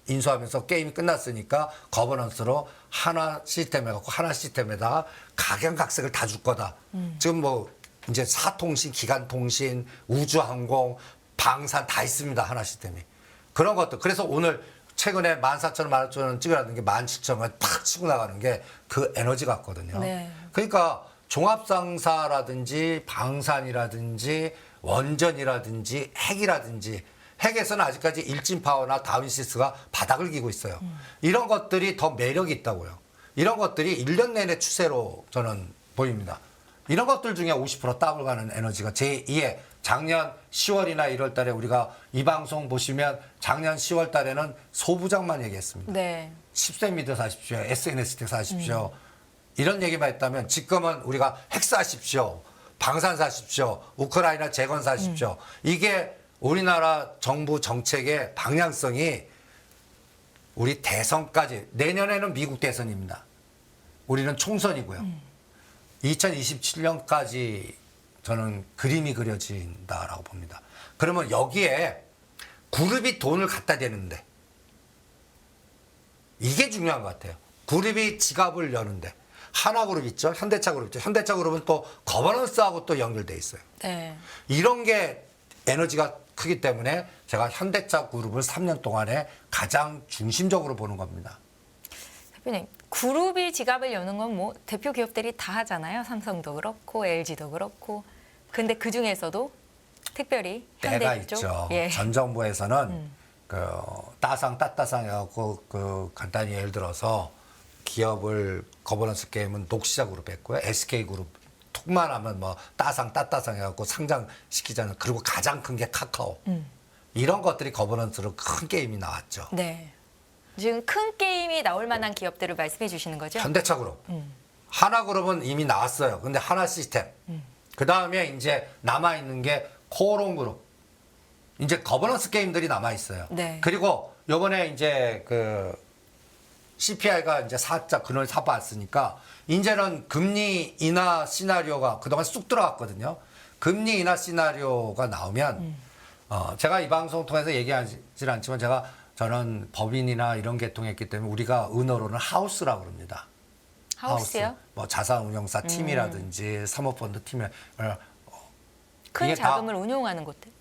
인수하면서 게임이 끝났으니까 거버넌스로 하나 시스템 해갖고 하나 시스템에다가 각양각색을 다 줄 거다. 지금 뭐 이제 사통신, 기간통신, 우주항공, 방산 다 있습니다. 하나 시스템이. 그런 것도 그래서 오늘 최근에 14,000원, 15,000원 찍으라는 게 17,000원 탁 치고 나가는 게 그 에너지 같거든요. 네. 그러니까 종합상사라든지 방산이라든지 원전이라든지 핵이라든지 핵에서는 아직까지 일진파워나 다윈시스가 바닥을 기고 있어요. 이런 것들이 더 매력이 있다고요. 이런 것들이 1년 내내 추세로 저는 보입니다. 이런 것들 중에 50% 더블 가는 에너지가 제2의 작년 10월이나 1월 달에 우리가 이 방송 보시면 작년 10월 달에는 소부장만 얘기했습니다. 네. 10세 미드 사십시오. SNS 텍 사십시오. 이런 얘기만 했다면 지금은 우리가 핵 사십시오. 방산 사십시오. 우크라이나 재건 사십시오. 이게 우리나라 정부 정책의 방향성이 우리 대선까지 내년에는 미국 대선입니다. 우리는 총선이고요. 2027년까지 저는 그림이 그려진다라고 봅니다. 그러면 여기에 그룹이 돈을 갖다 대는데 이게 중요한 것 같아요. 그룹이 지갑을 여는데 하나그룹 있죠. 현대차그룹 있죠. 현대차그룹은 또 거버넌스하고 또 연결돼 있어요. 네. 이런 게 에너지가 크기 때문에 제가 현대차그룹을 3년 동안에 가장 중심적으로 보는 겁니다. 대표님, 그룹이 지갑을 여는 건 뭐 대표 기업들이 다 하잖아요. 삼성도 그렇고 LG도 그렇고. 근데 그 중에서도 특별히 때가 현대 쪽, 있죠. 예. 전 정부에서는 그 따상 해갖고 그 간단히 예를 들어서 기업을 거버넌스 게임은 녹시자 그룹 했고요. SK 그룹 툭만 하면 뭐 따상 해갖고 상장시키잖아요. 그리고 가장 큰 게 카카오. 이런 것들이 거버넌스로 큰 게임이 나왔죠. 네. 지금 큰 게임이 나올 만한 기업들을 말씀해 주시는 거죠? 현대차 그룹. 하나그룹은 이미 나왔어요. 근데 하나 시스템. 그 다음에 이제 남아있는 게 코오롱 그룹. 이제 거버넌스 게임들이 남아있어요. 네. 그리고 요번에 이제 그 CPI가 이제 살짝 근원을 사봤으니까 이제는 금리 인하 시나리오가 그동안 쑥 들어갔거든요. 금리 인하 시나리오가 나오면 제가 이 방송 통해서 얘기하지 않지만 저는 법인이나 이런 계통했기 때문에 우리가 은어로는 하우스라고 그럽니다. 하우스요? 하우스. 뭐 자산운용사 팀이라든지 사모펀드 팀이 큰 이게 다- 자금을 운용하는 곳들.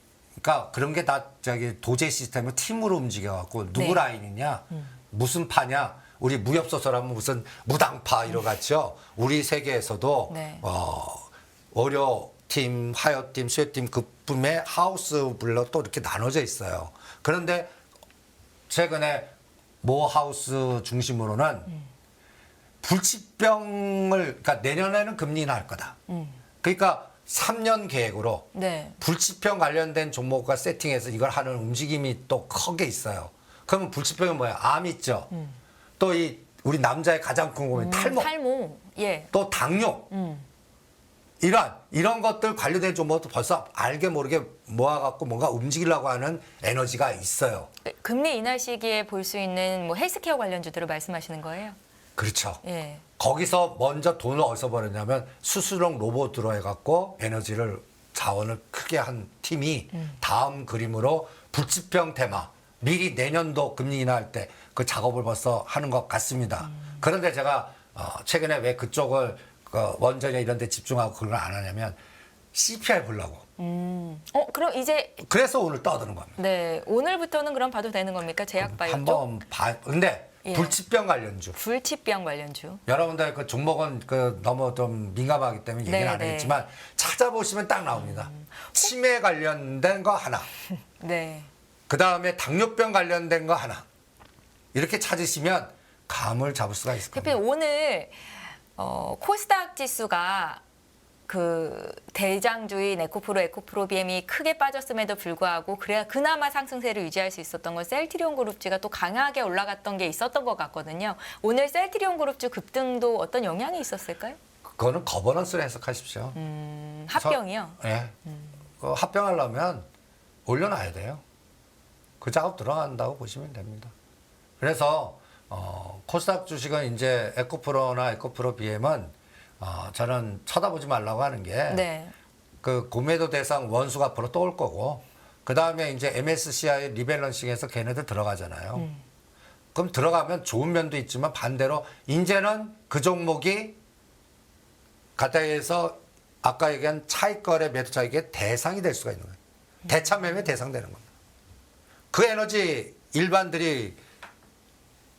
그러니까 그런 게 다 저기 도제 시스템을 팀으로 움직여갖고 누구 네. 라인이냐, 무슨 파냐, 우리 무협소설하면 무슨 무당파 이러같죠. 우리 세계에서도 네. 월요팀, 화요팀, 수요팀 그품의 하우스별로 또 이렇게 나눠져 있어요. 그런데 최근에 모 하우스 중심으로는 불치병을 그러니까 내년에는 금리 인하할 거다. 그러니까 3년 계획으로 네. 불치병 관련된 종목과 세팅해서 이걸 하는 움직임이 또 크게 있어요. 그러면 불치병이 뭐야? 암 있죠. 또 이 우리 남자의 가장 큰 고민 탈모, 탈모. 예. 또 당뇨. 이런 것들 관련된 종목도 벌써 알게 모르게 모아갖고 뭔가 움직이려고 하는 에너지가 있어요. 금리 인하 시기에 볼 수 있는 뭐 헬스케어 관련주들을 말씀하시는 거예요? 그렇죠. 예. 거기서 먼저 돈을 어디서 벌었냐면 수수령 로봇으로 해갖고 에너지를 자원을 크게 한 팀이 다음 그림으로 불치병 테마 미리 내년도 금리 인하할 때 그 작업을 벌써 하는 것 같습니다. 그런데 제가 최근에 왜 그쪽을 원전이나 이런 데 집중하고 그걸 안 하냐면 CPI 보려고. 그럼 이제 그래서 오늘 떠드는 겁니다. 네 오늘부터는 그럼 봐도 되는 겁니까? 제약바이오 쪽? 한번 봐. 근데 예. 불치병 관련주. 불치병 관련주. 여러분들 그 종목은 그 너무 좀 민감하기 때문에 얘기는 네, 안 네. 하겠지만 찾아보시면 딱 나옵니다. 치매 관련된 거 하나. 네. 그 다음에 당뇨병 관련된 거 하나. 이렇게 찾으시면 감을 잡을 수가 있을 겁니다. 대표님 오늘 코스닥 지수가 그 대장주인 에코프로 BM이 크게 빠졌음에도 불구하고 그래야 그나마 상승세를 유지할 수 있었던 건 셀트리온 그룹주가 또 강하게 올라갔던 게 있었던 것 같거든요. 오늘 셀트리온 그룹주 급등도 어떤 영향이 있었을까요? 그거는 거버넌스를 해석하십시오. 합병이요. 예. 그 합병하려면 올려놔야 돼요. 그 작업 들어간다고 보시면 됩니다. 그래서 코스닥 주식은 이제 에코프로나 에코프로 BM은 저는 쳐다보지 말라고 하는 게 네. 그 고매도 대상 원수가 앞으로 또 올 거고 그 다음에 이제 MSCI 리밸런싱에서 걔네들 들어가잖아요. 그럼 들어가면 좋은 면도 있지만 반대로 이제는 그 종목이 가다에서 아까 얘기한 차익거래 매도 차익의 대상이 될 수가 있는 거예요. 대차 매매 대상 되는 겁니다. 그 에너지 일반들이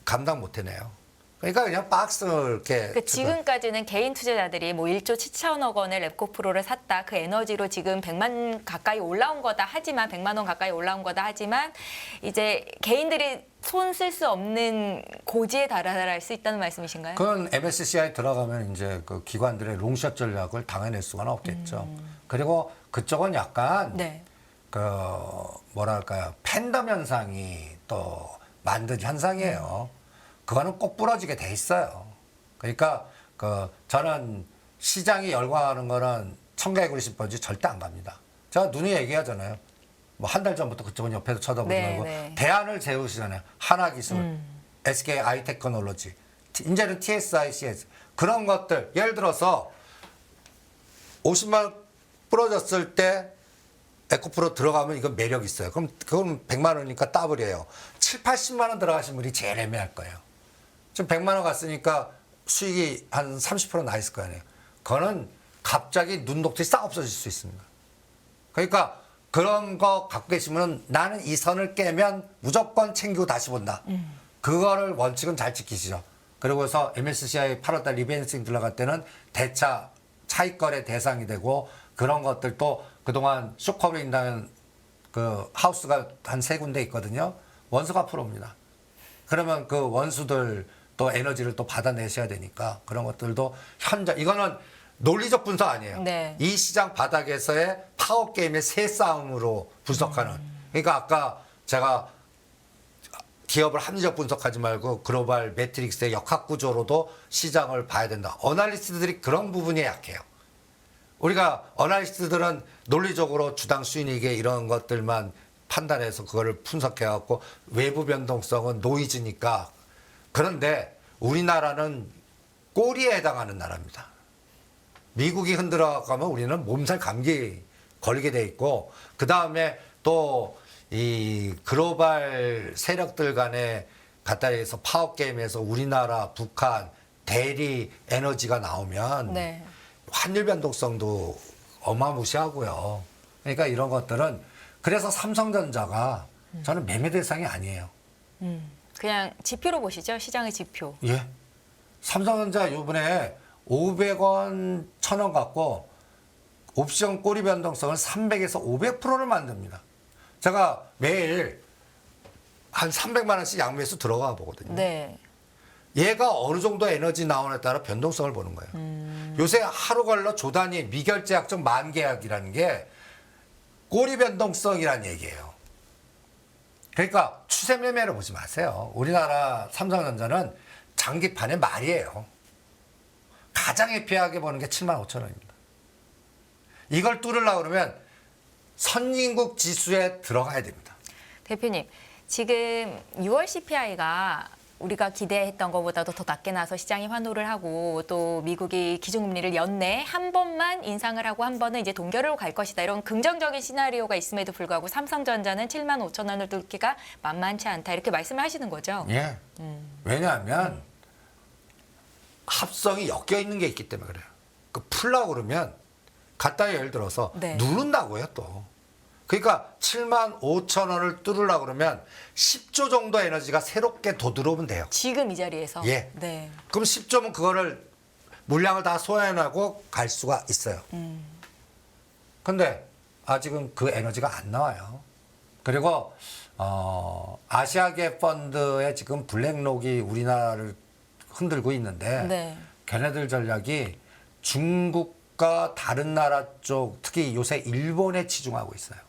감당 못 해내요. 그러니까 그냥 박스 이렇게 그 지금까지는 개인 투자자들이 뭐 1조 7천억 원을 에코프로를 샀다. 그 에너지로 지금 100만 가까이 올라온 거다 하지만 100만 원 가까이 올라온 거다 하지만 이제 개인들이 손 쓸 수 없는 고지에 달할 수 있다는 말씀이신가요? 그건 MSCI 들어가면 이제 그 기관들의 롱숏 전략을 당해낼 수가 없겠죠. 그리고 그쪽은 약간 네. 그 뭐랄까요 팬덤 현상이 또 만든 현상이에요. 그거는 꼭 부러지게 돼 있어요. 그러니까 그 저는 시장이 열광하는 거는 1990번지 절대 안 갑니다. 제가 누누이 얘기하잖아요. 뭐 한 달 전부터 그쪽은 옆에서 쳐다보지 네, 말고 네. 대안을 세우시잖아요. 하나기술, SK 아이테크놀로지, 이제는 TSICS 그런 것들 예를 들어서 50만 원 부러졌을 때 에코프로 들어가면 이거 매력 있어요. 그럼 그건 100만 원이니까 더블이에요. 7, 80만 원 들어가신 분이 제일 애매할 거예요. 지금 100만 원 갔으니까 수익이 한 30% 나 있을 거 아니에요. 그거는 갑자기 눈 녹듯이 싹 없어질 수 있습니다. 그러니까 그런 거 갖고 계시면 나는 이 선을 깨면 무조건 챙기고 다시 본다. 그거를 원칙은 잘 지키시죠. 그리고서 MSCI 8월달 리밸런싱 들어갈 때는 대차 차익거래 대상이 되고 그런 것들도 그동안 쇼커로 인한 그 하우스가 한 3군데 있거든요. 원수가 프로입니다. 그러면 그 원수들 또 에너지를 또 받아내셔야 되니까 그런 것들도 현재 이거는 논리적 분석 아니에요. 네. 이 시장 바닥에서의 파워 게임의 새 싸움으로 분석하는. 그러니까 아까 제가 기업을 합리적 분석하지 말고 글로벌 매트릭스의 역학 구조로도 시장을 봐야 된다. 어널리스트들이 그런 부분이 약해요. 우리가 어널리스트들은 논리적으로 주당 수익에 이런 것들만 판단해서 그거를 분석해갖고 외부 변동성은 노이즈니까. 그런데 우리나라는 꼬리에 해당하는 나라입니다. 미국이 흔들어가면 우리는 몸살 감기 걸리게 돼 있고 그 다음에 또 이 글로벌 세력들 간에 갖다 해서 파워 게임에서 우리나라, 북한, 대리 에너지가 나오면 네. 환율 변동성도 어마무시하고요. 그러니까 이런 것들은 그래서 삼성전자가 저는 매매 대상이 아니에요. 그냥 지표로 보시죠. 시장의 지표. 예. 삼성전자 요번에 500원, 1000원 갖고 옵션 꼬리 변동성을 300에서 500%를 만듭니다. 제가 매일 한 300만 원씩 양매수 들어가 보거든요. 네. 얘가 어느 정도 에너지 나오느냐에 따라 변동성을 보는 거예요. 요새 하루 걸러 조단위 미결제 약정 만계약이라는 게 꼬리 변동성이라는 얘기예요. 그러니까 추세 매매를 보지 마세요. 우리나라 삼성전자는 장기판의 말이에요. 가장 해피하게 보는 게 75,000원입니다. 이걸 뚫으려고 그러면 선진국 지수에 들어가야 됩니다. 대표님, 지금 6월 CPI가 우리가 기대했던 것보다도 더 낮게 나서 시장이 환호를 하고 또 미국이 기준금리를 연내 한 번만 인상을 하고 한 번은 이제 동결로 갈 것이다. 이런 긍정적인 시나리오가 있음에도 불구하고 삼성전자는 75,000원을 뚫기가 만만치 않다. 이렇게 말씀을 하시는 거죠? 예. 왜냐하면 합성이 엮여 있는 게 있기 때문에 그래요. 그 풀라고 그러면 갖다 예를 들어서 네. 누른다고요 또. 그러니까 75,000원을 뚫으려고 그러면 10조 정도 에너지가 새롭게 더 들어오면 돼요. 지금 이 자리에서? 예. 네. 그럼 10조면 그거를 물량을 다 소화해내고 갈 수가 있어요. 근데 아직은 그 에너지가 안 나와요. 그리고 아시아계 펀드의 지금 블랙록이 우리나라를 흔들고 있는데 네. 걔네들 전략이 중국과 다른 나라 쪽 특히 요새 일본에 치중하고 있어요.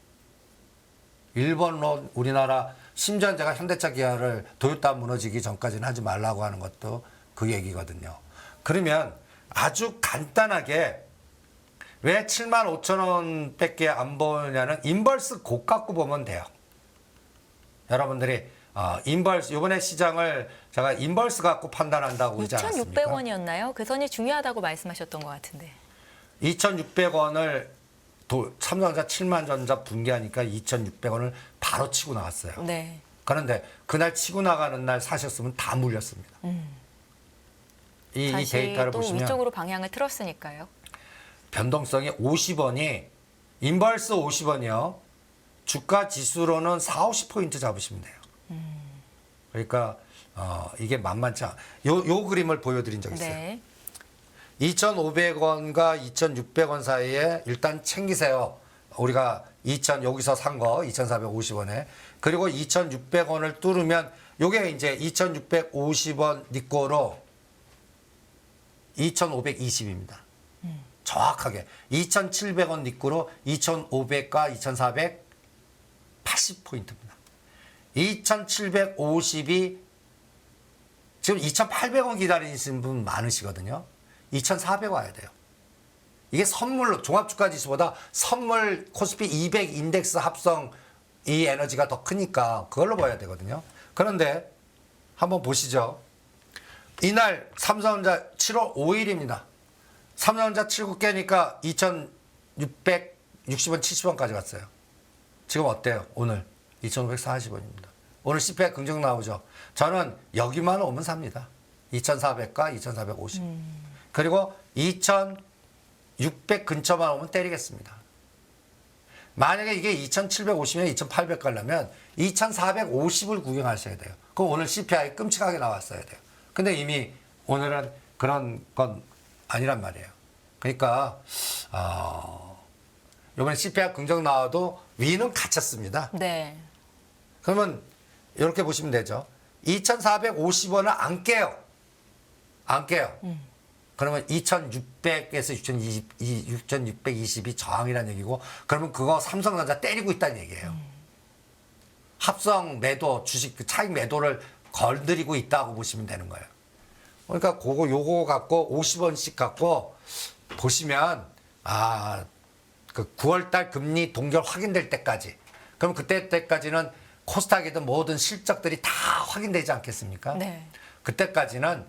일본로 우리나라 심지어 제가 현대차 기아를 도요타 무너지기 전까지는 하지 말라고 하는 것도 그 얘기거든요. 그러면 아주 간단하게 왜 75,000원밖에 안 보냐는 인버스 곱 갖고 보면 돼요. 여러분들이 인버스 이번에 시장을 제가 인버스 갖고 판단한다고 그러지 않았습니까? 6,600원이었나요? 그 선이 중요하다고 말씀하셨던 것 같은데. 2,600원을 삼성전자 7만전자 붕괴하니까 2,600원을 바로 치고 나왔어요. 네. 그런데 그날 치고 나가는 날 사셨으면 다 물렸습니다. 이 다시 데이터를 또 보시면 위쪽으로 방향을 틀었으니까요. 변동성이 50원이 인버스 50원이요. 주가 지수로는 4, 50포인트 잡으시면 돼요. 그러니까 이게 만만치 않아. 요 그림을 보여드린 적 있어요. 네. 2,500원과 2,600원 사이에 일단 챙기세요. 우리가 여기서 산 거 2,450원에. 그리고 2,600원을 뚫으면 요게 이제 2,650원 니꼬로 2,520입니다. 정확하게 2,700원 니꼬로 2,500과 2,480포인트입니다. 2,750이 지금 2,800원 기다리시는 분 많으시거든요. 2,400 와야 돼요. 이게 선물로 종합주가지수보다 선물 코스피 200 인덱스 합성 이 에너지가 더 크니까 그걸로 봐야 되거든요. 그런데 한번 보시죠. 이날 삼성전자 7월 5일입니다. 삼성전자 7구 깨니까 2,660원, 70원까지 갔어요. 지금 어때요? 오늘 2,540원입니다. 오늘 CPI 긍정 나오죠. 저는 여기만 오면 삽니다. 2,400과 2,450. 그리고 2,600 근처만 오면 때리겠습니다. 만약에 이게 2,750면 2,800 가려면 2,450을 구경하셔야 돼요. 그럼 오늘 CPI 끔찍하게 나왔어야 돼요. 근데 이미 오늘은 그런 건 아니란 말이에요. 그러니까 이번에 CPI 긍정 나와도 위는 갇혔습니다. 네. 그러면 이렇게 보시면 되죠. 2,450원을 안 깨요. 안 깨요. 그러면 2,600에서 6,620이 저항이라는 얘기고, 그러면 그거 삼성전자 때리고 있다는 얘기예요. 합성 매도, 주식 그 차익 매도를 건드리고 있다고 보시면 되는 거예요. 그러니까 요거 갖고 50원씩 갖고 보시면 그 9월달 금리 동결 확인될 때까지, 그럼 그때까지는 코스닥이든 모든 실적들이 다 확인되지 않겠습니까? 네. 그때까지는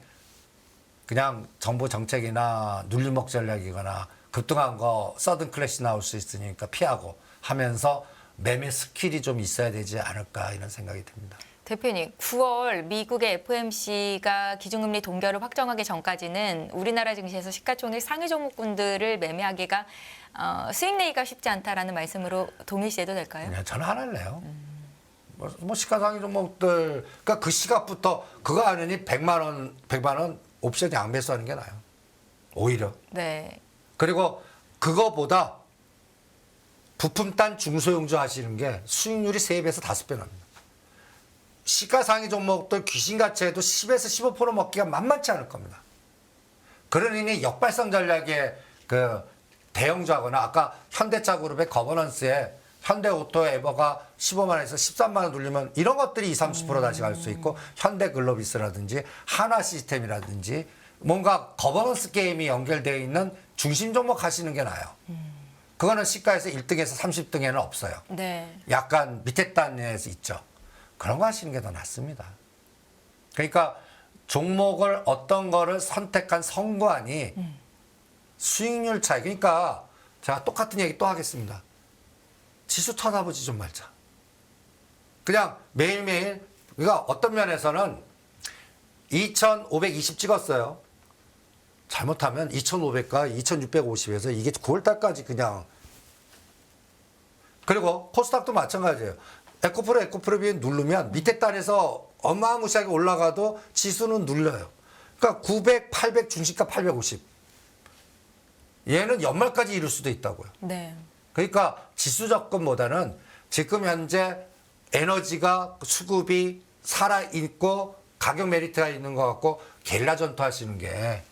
그냥 정부 정책이나 눌림목 전략이거나 급등한 거 서든 클래시 나올 수 있으니까 피하고 하면서 매매 스킬이 좀 있어야 되지 않을까 이런 생각이 듭니다. 대표님, 9월 미국의 FOMC가 기준금리 동결을 확정하기 전까지는 우리나라 증시에서 시가총액 상위 종목군들을 매매하기가 수익 내기가 쉽지 않다라는 말씀으로 동일시해도 될까요? 그냥 저는 안 할래요. 뭐 시가상위 종목들, 그러니까 그 시각부터 그거 아느니 100만 원 옵션 양매수하는 게 나아요. 오히려. 네. 그리고 그거보다 부품단 중소형주 하시는 게 수익률이 3배에서 5배 납니다. 시가상위 종목들 귀신같이 해도 10에서 15% 먹기가 만만치 않을 겁니다. 그러니 역발상 전략의 그 대형주하거나 아까 현대차 그룹의 거버넌스에 현대오토 에버가 15만 원에서 13만 원 눌리면 이런 것들이 20, 30% 다시 갈 수 있고, 현대글로비스라든지 하나시스템이라든지 뭔가 거버넌스 게임이 연결되어 있는 중심 종목 하시는 게 나아요. 그거는 시가에서 1등에서 30등에는 없어요. 네. 약간 밑에 단에서 있죠. 그런 거 하시는 게 더 낫습니다. 그러니까 종목을 어떤 거를 선택한 선관위 수익률 차이. 그러니까 제가 똑같은 얘기 또 하겠습니다. 지수 쳐다보지 좀 말자. 그냥 매일매일, 그러니까 어떤 면에서는 2,520 찍었어요. 잘못하면 2,500과 2,650에서 이게 9월달까지 그냥. 그리고 코스닥도 마찬가지예요. 에코프로비에 누르면 밑에 단에서 어마무시하게 올라가도 지수는 눌려요. 그러니까 900, 800 중시가 850. 얘는 연말까지 이룰 수도 있다고요. 네. 그러니까 지수 접근보다는 지금 현재 에너지가 수급이 살아있고 가격 메리트가 있는 것 같고 게릴라 전투하시는 게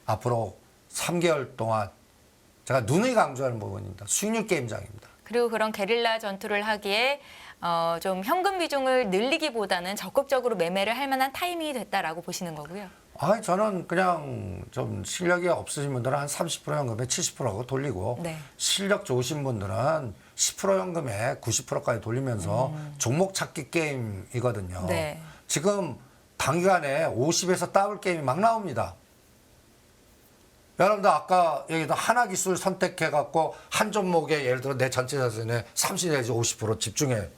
앞으로 3개월 동안 제가 누누이 강조하는 부분입니다. 수익률 게임장입니다. 그리고 그런 게릴라 전투를 하기에 좀 현금 비중을 늘리기보다는 적극적으로 매매를 할 만한 타이밍이 됐다라고 보시는 거고요. 저는 그냥 좀 실력이 없으신 분들은 한 30% 현금에 70%하고 돌리고, 네. 실력 좋으신 분들은 10% 현금에 90%까지 돌리면서 종목 찾기 게임이거든요. 네. 지금 단기간에 50에서 더블 게임이 막 나옵니다. 여러분들 아까 얘기했던 하나기술 선택해갖고 한 종목에 예를 들어 내 전체 자산의 30 내지 50% 집중해.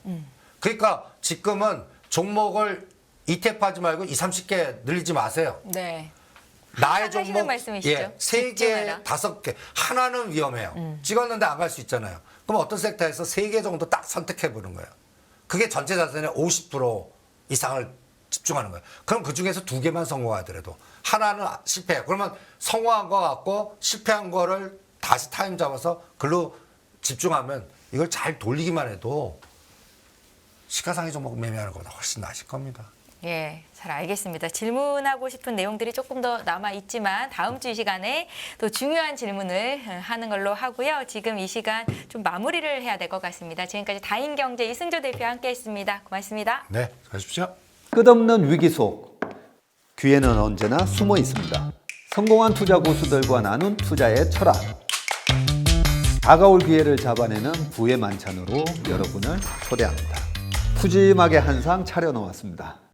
그러니까 지금은 종목을 ETF 하지 말고 20, 30개 늘리지 마세요. 네. 나의 하시는 종목 말씀이시죠? 3개, 집중해라. 5개. 하나는 위험해요. 찍었는데 안 갈 수 있잖아요. 그럼 어떤 섹터에서 3개 정도 딱 선택해 보는 거예요. 그게 전체 자산의 50% 이상을 집중하는 거예요. 그럼 그 중에서 2개만 성공하더라도 하나는 실패해요. 그러면 성공한 거 갖고 실패한 거를 다시 타임 잡아서 글로 집중하면 이걸 잘 돌리기만 해도 시가상위 종목 매매하는 것보다 훨씬 나으실 겁니다. 예, 잘 알겠습니다. 질문하고 싶은 내용들이 조금 더 남아 있지만 다음 주 이 시간에 또 중요한 질문을 하는 걸로 하고요. 지금 이 시간 좀 마무리를 해야 될 것 같습니다. 지금까지 다인경제 이승조 대표와 함께했습니다. 고맙습니다. 네, 가십시오. 끝없는 위기 속 기회는 언제나 숨어 있습니다. 성공한 투자 고수들과 나눈 투자의 철학. 다가올 기회를 잡아내는 부의 만찬으로 여러분을 초대합니다. 푸짐하게 한 상 차려놓았습니다.